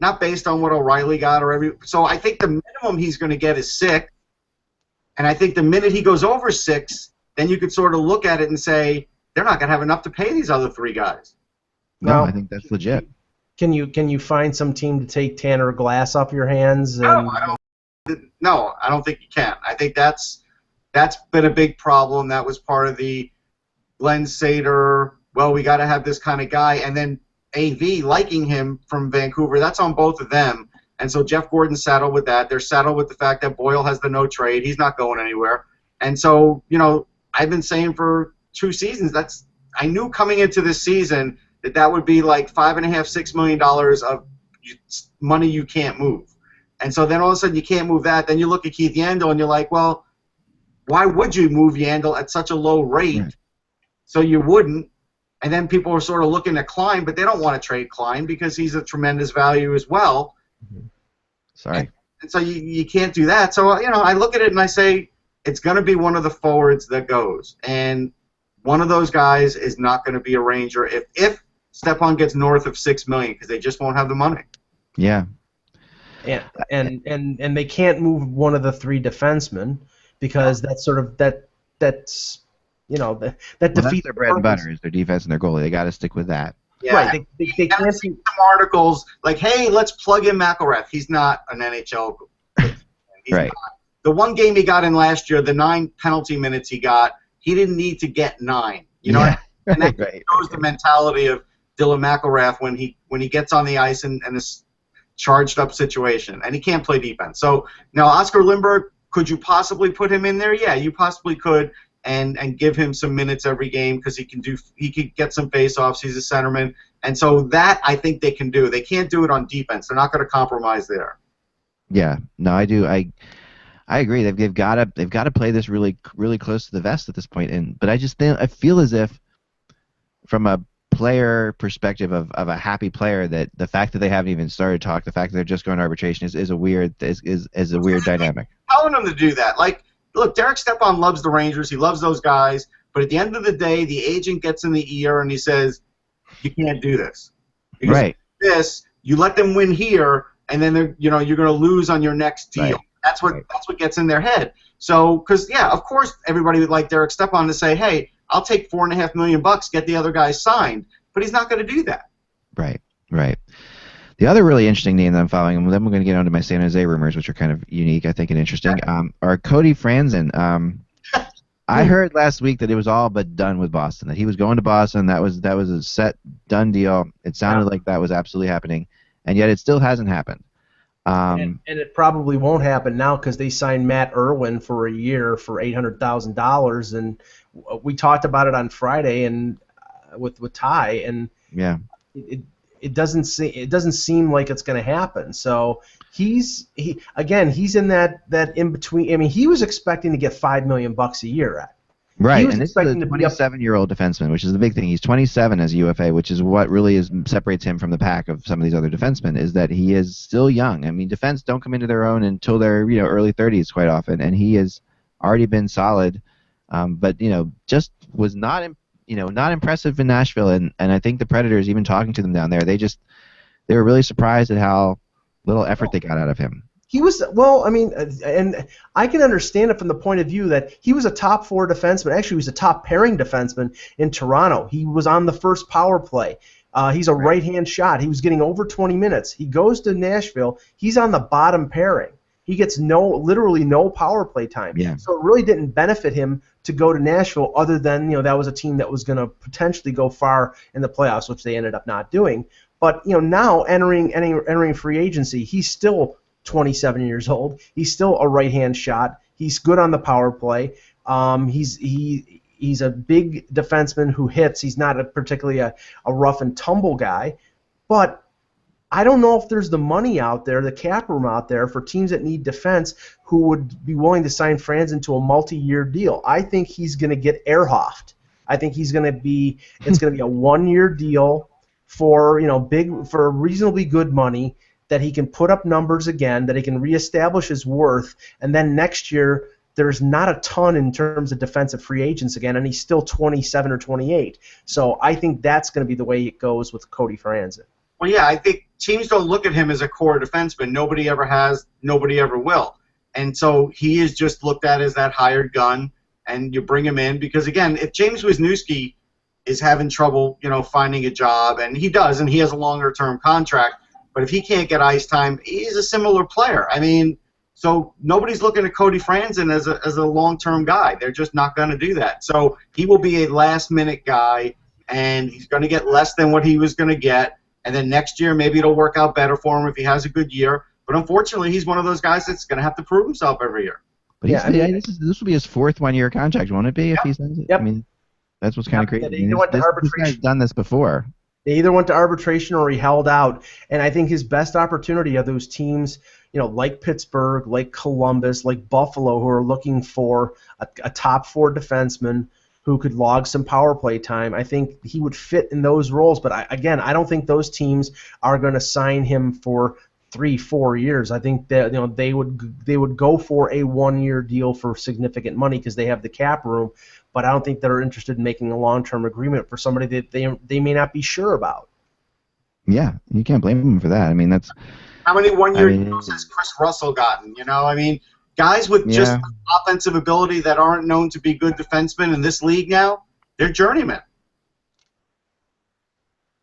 not based on what O'Reilly got or every. So I think the minimum he's going to get is 6, and I think the minute he goes over 6, then you could sort of look at it and say they're not going to have enough to pay these other 3 guys. No, Well, I think that's legit. Can you find some team to take Tanner Glass off your hands? No, I don't think you can. I think that's been a big problem. That was part of the Glenn Sader, well, we got to have this kind of guy, and then AV liking him from Vancouver. That's on both of them. And so Jeff Gordon's saddled with that. They're saddled with the fact that Boyle has the no trade. He's not going anywhere. And so, I've been saying for 2 seasons, I knew coming into this season that would be like $5.5, $6 million of money you can't move. And so then all of a sudden you can't move that. Then you look at Keith Yandel and you're like, well, why would you move Yandel at such a low rate? Right. So you wouldn't. And then people are sort of looking at Klein, but they don't want to trade Klein because he's a tremendous value as well. Sorry. And so you can't do that. So, I look at it and I say it's going to be one of the forwards that goes. And one of those guys is not going to be a Ranger if Stepan gets north of $6 million because they just won't have the money. Yeah. And they can't move one of the 3 defensemen because that's sort of that defeats their bread and butter is their defense and their goalie. They got to stick with that. Yeah. Right. They can't see some articles like, hey, let's plug in McElrath. He's not an NHL. He's right. Not. The one game he got in last year, the 9 penalty minutes he got, he didn't need to get 9. You know, and that shows the mentality of Dylan McElrath when he gets on the ice in a charged up situation, and he can't play defense. So now Oscar Lindbergh, could you possibly put him in there? Yeah, you possibly could, and give him some minutes every game because he could get some face-offs. He's a centerman, and so that I think they can do. They can't do it on defense. They're not going to compromise there. Yeah, no, I do. I agree. They've got to play this really really close to the vest at this point. But I feel as if from a player perspective of a happy player that the fact that they haven't even started talk, the fact that they're just going to arbitration is a weird dynamic. Telling them to do that, like, look, Derek Stepan loves the Rangers. He loves those guys. But at the end of the day, the agent gets in the ear and he says, "You can't do this. Because right. This, you let them win here, and then you're going to lose on your next deal." Right. That's what gets in their head. So, because of course, everybody would like Derek Stepan to say, "Hey, I'll take $4.5 million, get the other guys signed," but he's not going to do that. Right. The other really interesting name that I'm following, and then we're going to get on to my San Jose rumors, which are kind of unique, I think, and interesting, are Cody Franson. I heard last week that it was all but done with Boston, that he was going to Boston. That was a set, done deal. It sounded like that was absolutely happening, and yet it still hasn't happened. And it probably won't happen now because they signed Matt Irwin for a year for $800,000, and we talked about it on Friday and with Ty, and it doesn't seem like it's going to happen. So he's in that in between. I mean, he was expecting to get $5 million a year. Right, and this is a 27-year-old defenseman, which is the big thing. He's 27 as a UFA, which is what really separates him from the pack of some of these other defensemen, is that he is still young. I mean, defense don't come into their own until they're early 30s quite often, and he has already been solid, but just was not impressive in Nashville, and I think the Predators, even talking to them down there, they were really surprised at how little effort they got out of him. He was, well, I mean, and I can understand it from the point of view that he was a top 4 defenseman. Actually, he was a top pairing defenseman in Toronto. He was on the first power play. He's a right-hand shot. He was getting over 20 minutes. He goes to Nashville. He's on the bottom pairing. He gets literally no power play time. Yeah. So it really didn't benefit him to go to Nashville, other than that was a team that was going to potentially go far in the playoffs, which they ended up not doing. But now entering free agency, he's still 27 years old. He's still a right-hand shot. He's good on the power play. He's a big defenseman who hits. He's not particularly a rough and tumble guy, but I don't know if there's the money out there, the cap room out there for teams that need defense who would be willing to sign Franson to a multi-year deal. I think he's going to get Ehrhoffed. I think it's going to be a 1-year deal for for reasonably good money, that he can put up numbers again, that he can reestablish his worth, and then next year there's not a ton in terms of defensive free agents again, and he's still 27 or 28. So I think that's going to be the way it goes with Cody Franson. Well, yeah, I think teams don't look at him as a core defenseman. Nobody ever has. Nobody ever will. And so he is just looked at as that hired gun, and you bring him in because, again, if James Wisniewski is having trouble, finding a job, and he does, and he has a longer-term contract, but if he can't get ice time, he's a similar player. I mean, so nobody's looking at Cody Franson as a long-term guy. They're just not going to do that. So he will be a last-minute guy, and he's going to get less than what he was going to get. And then next year, maybe it'll work out better for him if he has a good year. But unfortunately, he's one of those guys that's going to have to prove himself every year. But this will be his fourth one-year contract, won't it be? If he signs it? Yep. I mean, that's what's kind of crazy. This guy's done this before. They either went to arbitration or he held out. And I think his best opportunity are those teams, like Pittsburgh, like Columbus, like Buffalo, who are looking for a top 4 defenseman who could log some power play time. I think he would fit in those roles. But I don't think those teams are going to sign him for 3-4 years. I think that they would go for a 1-year deal for significant money because they have the cap room. But I don't think they're interested in making a long-term agreement for somebody that they may not be sure about. Yeah, you can't blame them for that. I mean, that's how many 1-year deals has Chris Russell gotten? I mean, guys with just offensive ability that aren't known to be good defensemen in this league now, they're journeymen.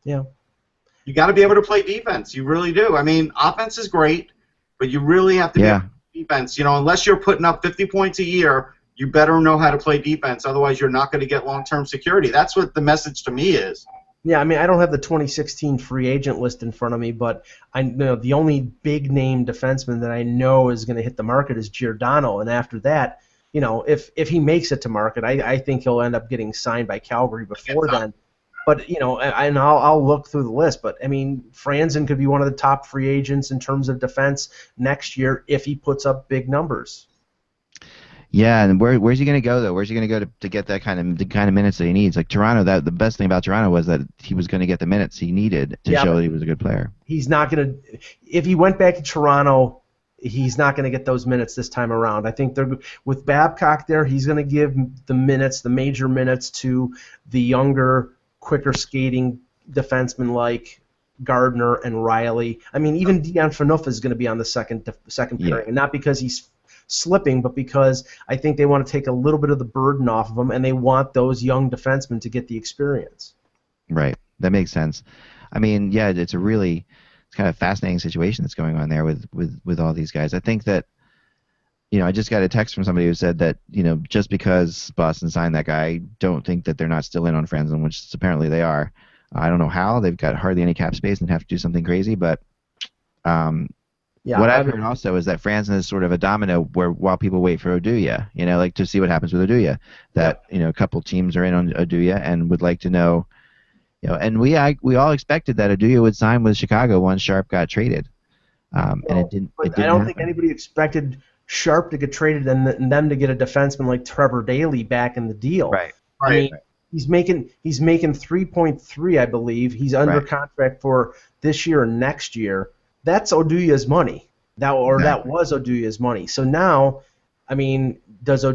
Yeah. You got to be able to play defense. You really do. I mean, offense is great, but you really have to be able to play defense. Unless you're putting up 50 points a year, you better know how to play defense. Otherwise, you're not going to get long-term security. That's what the message to me is. Yeah, I mean, I don't have the 2016 free agent list in front of me, but I know the only big-name defenseman that I know is going to hit the market is Giordano, and after that, if he makes it to market, I think he'll end up getting signed by Calgary before then. But and I'll look through the list. But I mean, Franson could be one of the top free agents in terms of defense next year if he puts up big numbers. Yeah, and where's he going to go though? Where's he going to go to get the kind of minutes that he needs? Like Toronto, the best thing about Toronto was that he was going to get the minutes he needed to show that he was a good player. He's not going to. If he went back to Toronto, he's not going to get those minutes this time around. I think with Babcock there, he's going to give the major minutes to the younger, quicker skating defensemen like Gardner and Riley. I mean, even Dion Phaneuf is going to be on the second pairing, and not because he's slipping, but because I think they want to take a little bit of the burden off of him, and they want those young defensemen to get the experience. Right. That makes sense. I mean, yeah, it's kind of fascinating situation that's going on there with all these guys. I think that, I just got a text from somebody who said that, just because Boston signed that guy, don't think that they're not still in on Franson, which apparently they are. I don't know how. They've got hardly any cap space and have to do something crazy, but what I've heard also is that Franson is sort of a domino while people wait for Oduya, like to see what happens with Oduya. That, a couple teams are in on Oduya and would like to know, and we all expected that Oduya would sign with Chicago once Sharp got traded. And it didn't. I don't think anybody expected Sharp to get traded and them to get a defenseman like Trevor Daley back in the deal. Right. I mean, he's making 3.3, I believe. He's under contract for this year and next year. That's Oduya's money. That was Oduya's money. So now, I mean, Dallas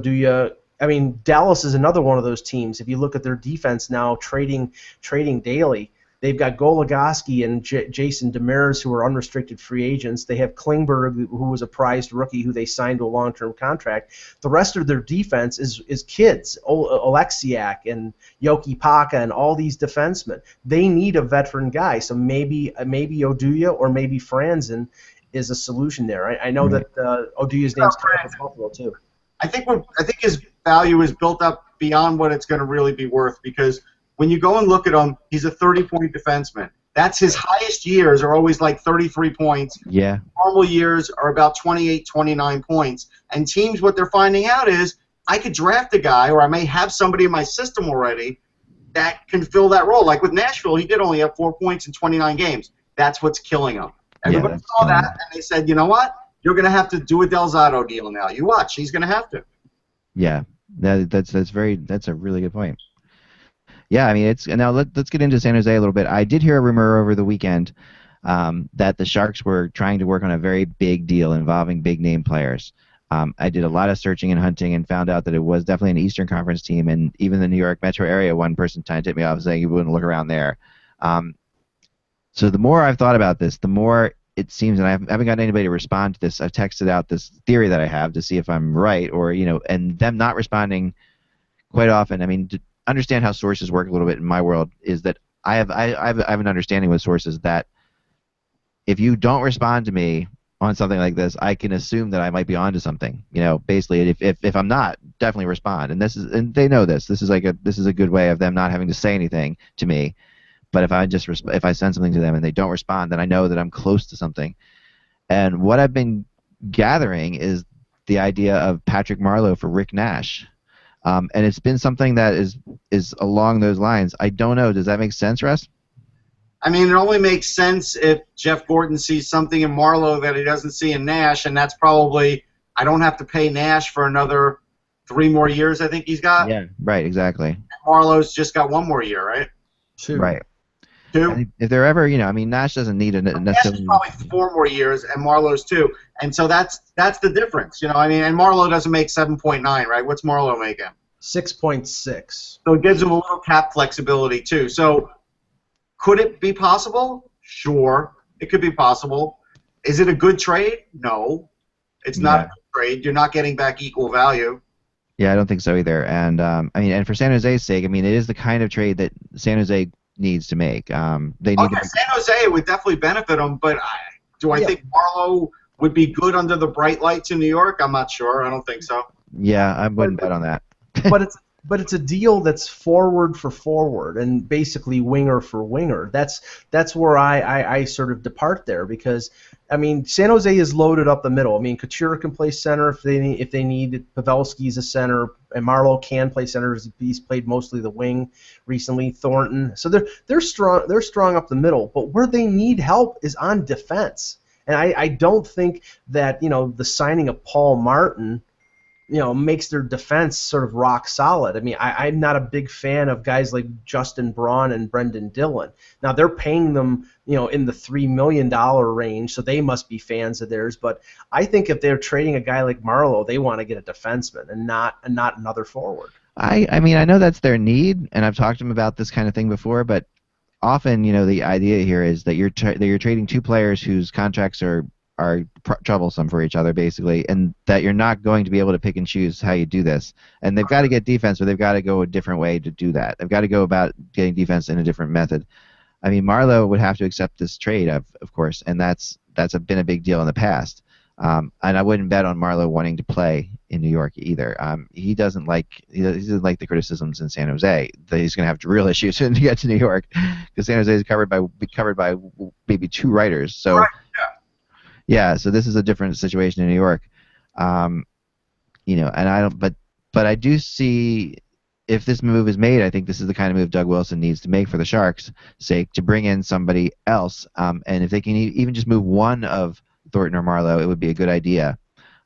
is another one of those teams. If you look at their defense now, trading Daley, they've got Goligoski and Jason Demers, who are unrestricted free agents. They have Klingberg, who was a prized rookie, who they signed to a long-term contract. The rest of their defense is kids, Oleksiak and Yoki Paka and all these defensemen. They need a veteran guy, so maybe Oduya or maybe Franson is a solution there. I know that Oduya's name's coming from Buffalo too. I think his value is built up beyond what it's going to really be worth, because when you go and look at him, he's a 30-point defenseman. That's his highest years are always like 33 points. Yeah. Normal years are about 28, 29 points. And teams, what they're finding out is, I could draft a guy, or I may have somebody in my system already that can fill that role. Like with Nashville, he did only have 4 points in 29 games. That's what's killing him. Everybody saw that, and they said, you know what? You're going to have to do a Del Zotto deal now. You watch. He's going to have to. Yeah. That's a really good point. Yeah, I mean, now let's get into San Jose a little bit. I did hear a rumor over the weekend that the Sharks were trying to work on a very big deal involving big-name players. I did a lot of searching and hunting and found out that it was definitely an Eastern Conference team, and even the New York metro area, one person tipped me off saying you wouldn't look around there. So the more I've thought about this, the more it seems, and I haven't gotten anybody to respond to this. I've texted out this theory that I have to see if I'm right, or and them not responding quite often. I mean, to understand how sources work a little bit in my world is that I have an understanding with sources that if you don't respond to me on something like this, I can assume that I might be onto something. Basically, if I'm not, definitely respond. And they know this. This is a good way of them not having to say anything to me. But if I send something to them and they don't respond, then I know that I'm close to something. And what I've been gathering is the idea of Patrick Marleau for Rick Nash. And it's been something that is along those lines. I don't know. Does that make sense, Russ? I mean, it only makes sense if Jeff Gordon sees something in Marleau that he doesn't see in Nash, and that's probably, I don't have to pay Nash for another 3 more years, I think he's got. Yeah, right, exactly. And Marlowe's just got 1 more year, right? 2. Right. 2? And if they're ever, Nash doesn't need a necessarily. Nash is probably 4 more years, and Marlowe's 2. And so that's the difference, and Marleau doesn't make 7.9, right? What's Marleau making? 6.6. So it gives him a little cap flexibility, too. So could it be possible? Sure, it could be possible. Is it a good trade? No. It's not a good trade. You're not getting back equal value. Yeah, I don't think so either. And and for San Jose's sake, it is the kind of trade that San Jose needs to make. They need to San Jose would definitely benefit them, but do I think Marleau would be good under the bright lights in New York? I'm not sure. I don't think so. Yeah, I wouldn't bet on that. But it's a deal that's forward for forward and basically winger for winger. That's where I sort of depart there because San Jose is loaded up the middle. Couture can play center if they need. Pavelski's a center, and Marleau can play center. He's played mostly the wing recently. Thornton, so they're strong. They're strong up the middle. But where they need help is on defense. And I don't think that the signing of Paul Martin makes their defense sort of rock solid. I'm not a big fan of guys like Justin Braun and Brendan Dillon. Now, they're paying them, in the $3 million range, so they must be fans of theirs. But I think if they're trading a guy like Marleau, they want to get a defenseman and not another forward. I know that's their need, and I've talked to them about this kind of thing before, but often, the idea here is that you're trading 2 players whose contracts are troublesome for each other, basically, and that you're not going to be able to pick and choose how you do this. And they've got to get defense, but they've got to go a different way to do that. They've got to go about getting defense in a different method. Marleau would have to accept this trade, of course, and that's been a big deal in the past. And I wouldn't bet on Marleau wanting to play in New York either. He doesn't like the criticisms in San Jose that he's going to have real issues when he gets to New York because San Jose is covered by maybe 2 writers. So. Right. Yeah, so this is a different situation in New York, and I don't. But I do see if this move is made, I think this is the kind of move Doug Wilson needs to make for the Sharks' sake to bring in somebody else. And if they can even just move one of Thornton or Marleau, it would be a good idea.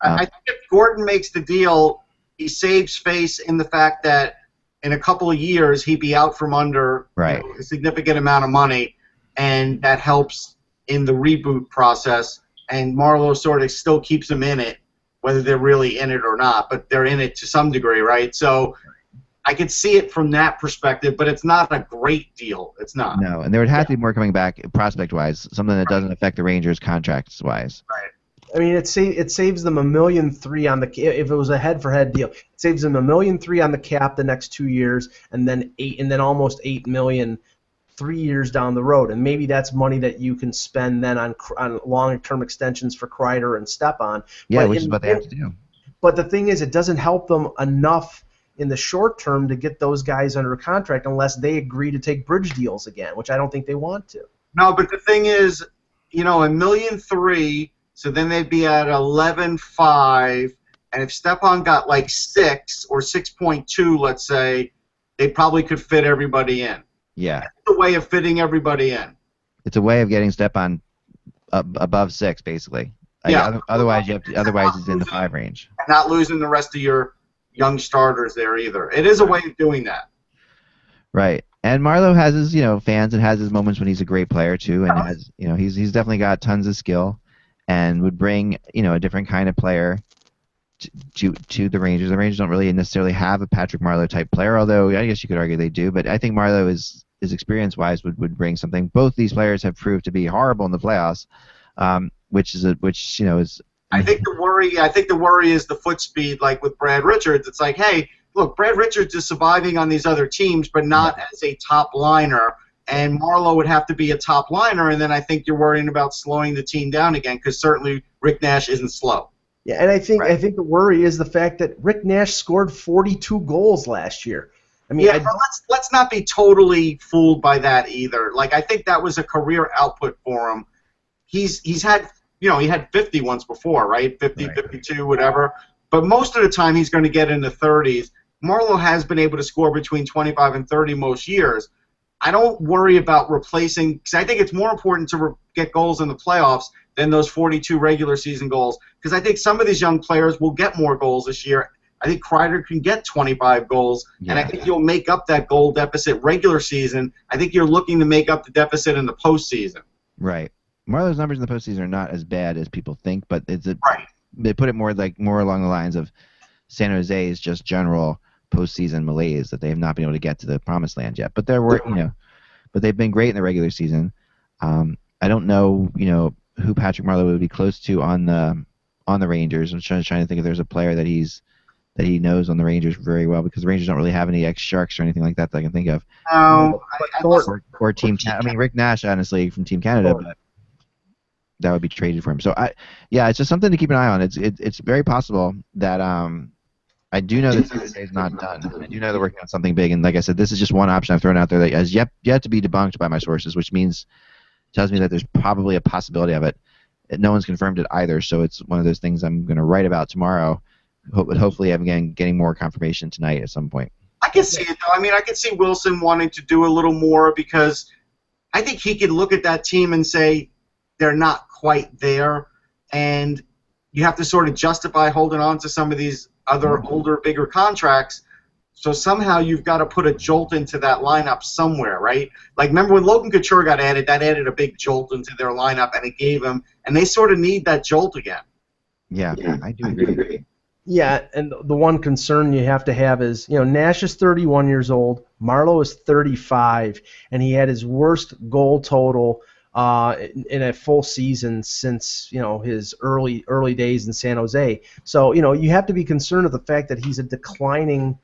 I think if Gordon makes the deal, he saves face in the fact that in a couple of years he'd be out from under a significant amount of money, and that helps in the reboot process. And Marleau sort of still keeps them in it, whether they're really in it or not, but they're in it to some degree, right? So I could see it from that perspective, but it's not a great deal. It's not. No, and there would have to be more coming back prospect-wise, something that doesn't affect the Rangers contracts-wise. Right. It saves them $1.3 million on the if it was a head-for-head deal. It saves them $1.3 million on the cap the next 2 years, and then almost $8 million 3 years down the road, and maybe that's money that you can spend then on long-term extensions for Kreider and Stepan. Yeah, which is what they have to do. But the thing is, it doesn't help them enough in the short term to get those guys under contract unless they agree to take bridge deals again, which I don't think they want to. No, but the thing is, $1.3 million, so then they'd be at 11.5, and if Stepan got like 6 or 6.2, let's say, they probably could fit everybody in. Yeah. It's a way of fitting everybody in. It's a way of getting Stepan above 6, basically. Yeah. Otherwise, he's in the 5 range. And not losing the rest of your young starters there either. It is a way of doing that. Right. And Marleau has his, fans and has his moments when he's a great player too, and has, he's definitely got tons of skill, and would bring, a different kind of player to the Rangers. The Rangers don't really necessarily have a Patrick Marleau type player, although I guess you could argue they do. But I think Marleau is his experience-wise would bring something. Both these players have proved to be horrible in the playoffs, which is is. I think the worry is the foot speed, like with Brad Richards. It's like, hey, look, Brad Richards is surviving on these other teams, but not as a top liner. And Marleau would have to be a top liner, and then I think you're worrying about slowing the team down again, because certainly Rick Nash isn't slow. Yeah, and I think the worry is the fact that Rick Nash scored 42 goals last year. I mean, but let's not be totally fooled by that either. Like, I think that was a career output for him. He's had, he had 50 once before, right? 50, 52, whatever. But most of the time he's going to get in the 30s. Marleau has been able to score between 25 and 30 most years. I don't worry about replacing, because I think it's more important to get goals in the playoffs than those 42 regular season goals, because I think some of these young players will get more goals this year. I think Kreider can get 25 goals, and I think you'll make up that goal deficit regular season. I think you're looking to make up the deficit in the postseason. Right. Marleau's numbers in the postseason are not as bad as people think, but they put it more along the lines of San Jose's just general postseason malaise, that they have not been able to get to the promised land yet. But but they've been great in the regular season. I don't know, who Patrick Marleau would be close to on the Rangers. I'm trying to think if there's a player that he knows on the Rangers very well, because the Rangers don't really have any ex-Sharks or anything like that I can think of. Or Team Canada. I mean, Rick Nash, honestly, from Team Canada, but that would be traded for him. So it's just something to keep an eye on. It's very possible that I do know that Tuesday is not done. I do know they're working on something big, and like I said, this is just one option I've thrown out there that has yet to be debunked by my sources, which tells me that there's probably a possibility of it. No one's confirmed it either, so it's one of those things I'm going to write about tomorrow. Hopefully, I'm getting more confirmation tonight at some point. I can see it, though. I mean, I can see Wilson wanting to do a little more, because I think he could look at that team and say they're not quite there, and you have to sort of justify holding on to some of these other older, bigger contracts. So somehow you've got to put a jolt into that lineup somewhere, right? Like, remember when Logan Couture got added, that added a big jolt into their lineup, and it gave them, and they sort of need that jolt again. Yeah, I do agree. Yeah, and the one concern you have to have is, Nash is 31 years old, Marleau is 35, and he had his worst goal total in a full season since his early days in San Jose. So you have to be concerned of the fact that he's a declining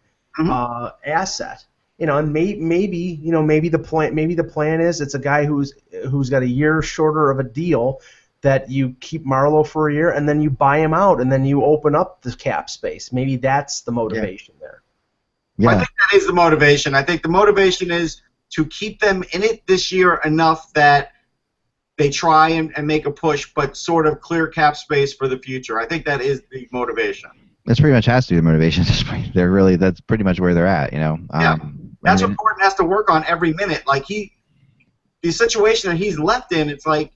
asset. And maybe the plan is it's a guy who's got a year shorter of a deal, that you keep Marleau for a year and then you buy him out and then you open up the cap space. Maybe that's the motivation there. Yeah. I think that is the motivation. I think the motivation is to keep them in it this year enough that they try and make a push, but sort of clear cap space for the future. I think that is the motivation. That's pretty much has to be the motivation at this point. That's pretty much where they're at, Yeah. That's what Gordon has to work on every minute. Like, the situation that he's left in, it's like,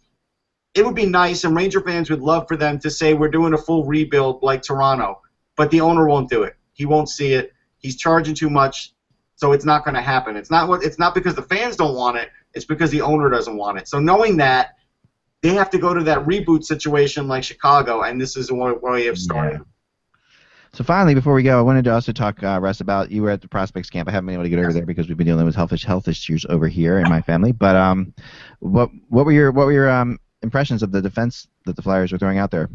it would be nice, and Ranger fans would love for them to say we're doing a full rebuild like Toronto, but the owner won't do it. He won't see it. He's charging too much, so it's not going to happen. It's not because the fans don't want it. It's because the owner doesn't want it. So knowing that, they have to go to that reboot situation like Chicago, and this is one way of starting. Yeah. So finally, before we go, I wanted to also talk, Russ, about you were at the prospects camp. I haven't been able to get over there because we've been dealing with health issues over here in my family. But what were your impressions of the defense that the Flyers were throwing out there?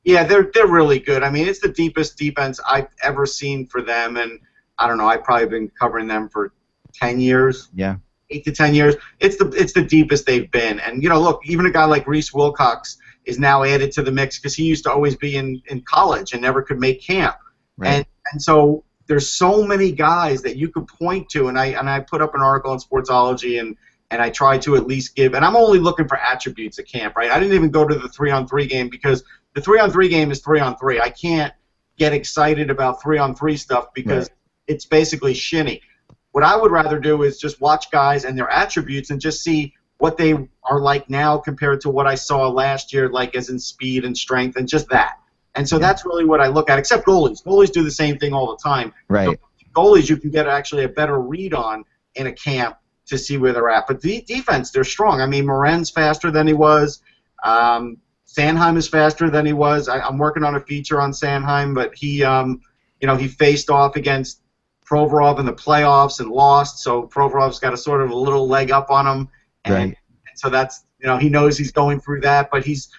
Yeah, they're really good. I mean, it's the deepest defense I've ever seen for them, and I don't know, I've probably been covering them for 10 years. Yeah. 8 to 10 years. It's the deepest they've been. And look, even a guy like Reese Wilcox is now added to the mix because he used to always be in college and never could make camp. Right. And so there's so many guys that you could point to, and I put up an article on Sportsology and I try to at least give, and I'm only looking for attributes at camp, right? I didn't even go to the 3-on-3 game because the 3-on-3 game is 3-on-3. I can't get excited about 3-on-3 stuff because it's basically shinny. What I would rather do is just watch guys and their attributes and just see what they are like now compared to what I saw last year, like as in speed and strength and just that. And so that's really what I look at, except goalies. Goalies do the same thing all the time. Right. So goalies you can get actually a better read on in a camp to see where they're at. But the defense, they're strong. I mean, Moren's faster than he was. Sanheim is faster than he was. I'm working on a feature on Sanheim, but he faced off against Provorov in the playoffs and lost, so Provorov's got a sort of a little leg up on him, and so that's, he knows he's going through that, but he's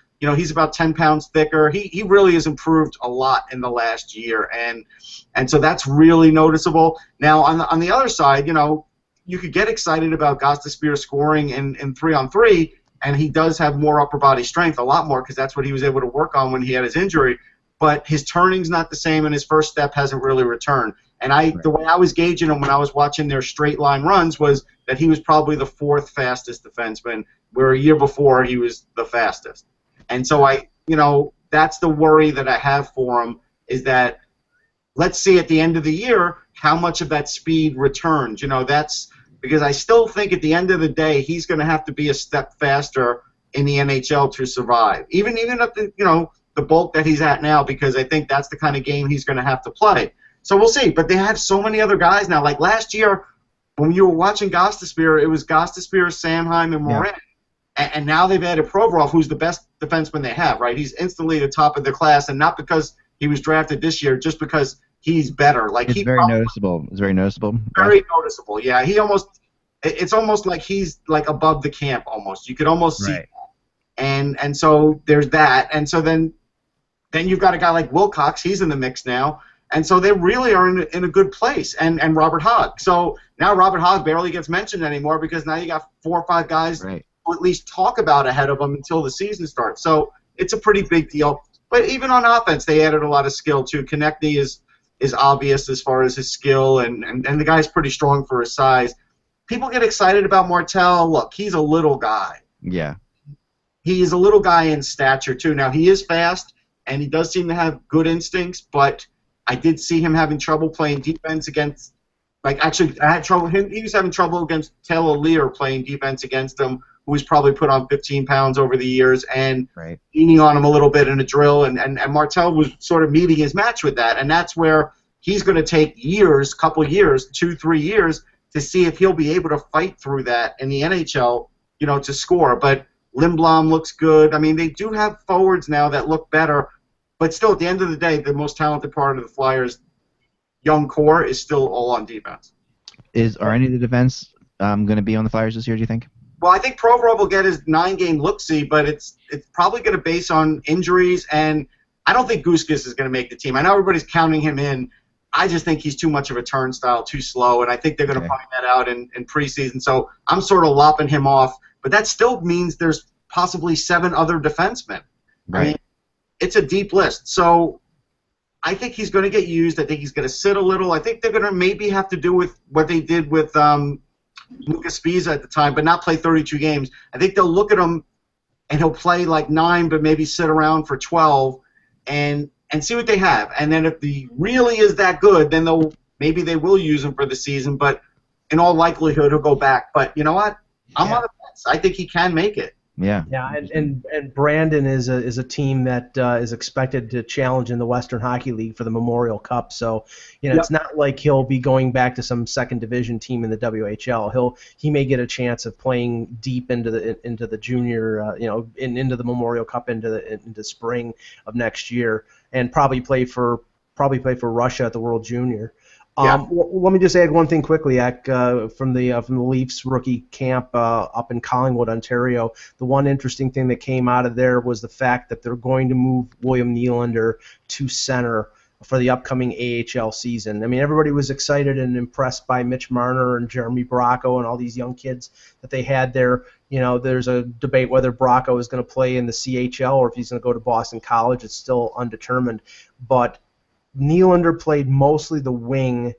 about 10 pounds thicker. He really has improved a lot in the last year, and so that's really noticeable. Now on the other side, you could get excited about Gostisbehere scoring in 3-on-3, and he does have more upper body strength, a lot more, because that's what he was able to work on when he had his injury. But his turning's not the same, and his first step hasn't really returned. And the way I was gauging him when I was watching their straight line runs was that he was probably the 4th fastest defenseman, where a year before he was the fastest. And so that's the worry that I have for him, is that let's see at the end of the year how much of that speed returns. That's because I still think at the end of the day he's going to have to be a step faster in the NHL to survive, even at the bulk that he's at now, because I think that's the kind of game he's going to have to play. So we'll see. But they have so many other guys now. Like last year, when you were watching Gostisbehere, it was Gostisbehere, Sanheim, and Morin. Yeah. And now they've added Provorov, who's the best defenseman they have, right? He's instantly the top of the class, and not because he was drafted this year, just because he's better. Like it's very noticeable. It's very noticeable. Very noticeable. Yeah, it's almost like he's like above the camp almost. You could almost see that. And so there's that. And so then you've got a guy like Wilcox. He's in the mix now. And so they really are in a good place. And Robert Hogg. So now Robert Hogg barely gets mentioned anymore, because now you got 4 or 5 guys who at least talk about ahead of him until the season starts. So it's a pretty big deal. But even on offense, they added a lot of skill too. Konechny is obvious as far as his skill, and the guy's pretty strong for his size. People get excited about Martel. Look, he's a little guy. Yeah. He's a little guy in stature too. Now he is fast, and he does seem to have good instincts, but I did see him having trouble playing defense against, I had trouble. He was having trouble against Taylor Lear playing defense against him, who was probably put on 15 pounds over the years, and leaning on him a little bit in a drill, and Martel was sort of meeting his match with that, and that's where he's going to take years, 2-3 years, to see if he'll be able to fight through that in the NHL, to score. But Lindblom looks good. I mean, they do have forwards now that look better, but still, at the end of the day, the most talented part of the Flyers' young core is still all on defense. Are any of the defense going to be on the Flyers this year, do you think? Well, I think Provorov will get his 9-game look-see, but it's probably going to base on injuries, and I don't think Guskis is going to make the team. I know everybody's counting him in. I just think he's too much of a turnstile, too slow, and I think they're going to find that out in preseason. So I'm sort of lopping him off, but that still means there's possibly 7 other defensemen. Right. I mean, it's a deep list. So I think he's going to get used. I think he's going to sit a little. I think they're going to maybe have to do with what they did with Lucas Spiza at the time, but not play 32 games. I think they'll look at him, and he'll play like 9, but maybe sit around for 12, and see what they have. And then if he really is that good, then maybe they will use him for the season. But in all likelihood, he'll go back. But you know what? I'm on the fence. I think he can make it. Yeah. Yeah, and Brandon is a team that is expected to challenge in the Western Hockey League for the Memorial Cup. So, it's not like he'll be going back to some second division team in the WHL. He may get a chance of playing deep into the junior, into the Memorial Cup into spring of next year, and probably play for Russia at the World Junior. Let me just add one thing quickly, from the Leafs rookie camp up in Collingwood, Ontario. The one interesting thing that came out of there was the fact that they're going to move William Nylander to center for the upcoming AHL season. I mean, everybody was excited and impressed by Mitch Marner and Jeremy Bracco and all these young kids that they had there. There's a debate whether Bracco is going to play in the CHL or if he's going to go to Boston College. It's still undetermined, but Nylander played mostly the wing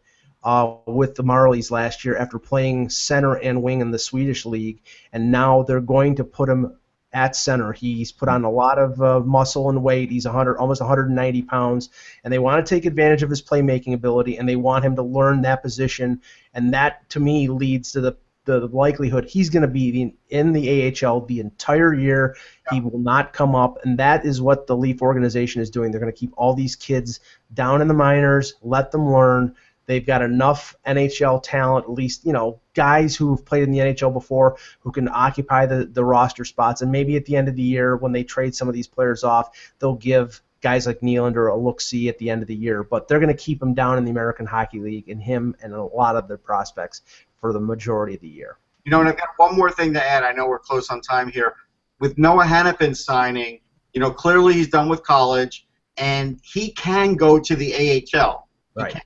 with the Marlies last year after playing center and wing in the Swedish league, and now they're going to put him at center. He's put on a lot of muscle and weight. He's almost 190 pounds, and they want to take advantage of his playmaking ability, and they want him to learn that position, and that, to me, leads to the likelihood he's going to be in the AHL the entire year. He will not come up, and that is what the Leaf organization is doing. They're going to keep all these kids down in the minors, let them learn. They've got enough NHL talent, at least, guys who have played in the NHL before who can occupy the roster spots, and maybe at the end of the year when they trade some of these players off, they'll give guys like Nylander a look-see at the end of the year, but they're going to keep him down in the American Hockey League and him and a lot of their prospects for the majority of the year. You know, and I've got one more thing to add. I know we're close on time here. With Noah Hannafin signing, you know, clearly he's done with college, and he can go to the AHL. Right.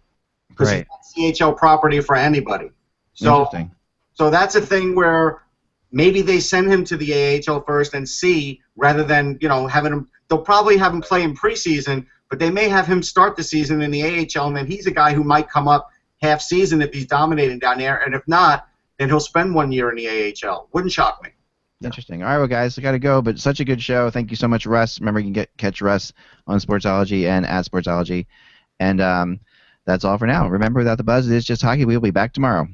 Because he's not CHL property for anybody. Interesting. So that's a thing where maybe they send him to the AHL first and see, rather than, you know, having him. They'll probably have him play in preseason, but they may have him start the season in the AHL, and then he's a guy who might come up half season if he's dominating down there, and if not, then he'll spend 1 year in the AHL. Wouldn't shock me. Interesting. All right, well, guys, I got to go, but such a good show. Thank you so much, Russ. Remember, you can catch Russ on Sportsology and at Sportsology. And that's all for now. Remember that the buzz is just hockey. We'll be back tomorrow.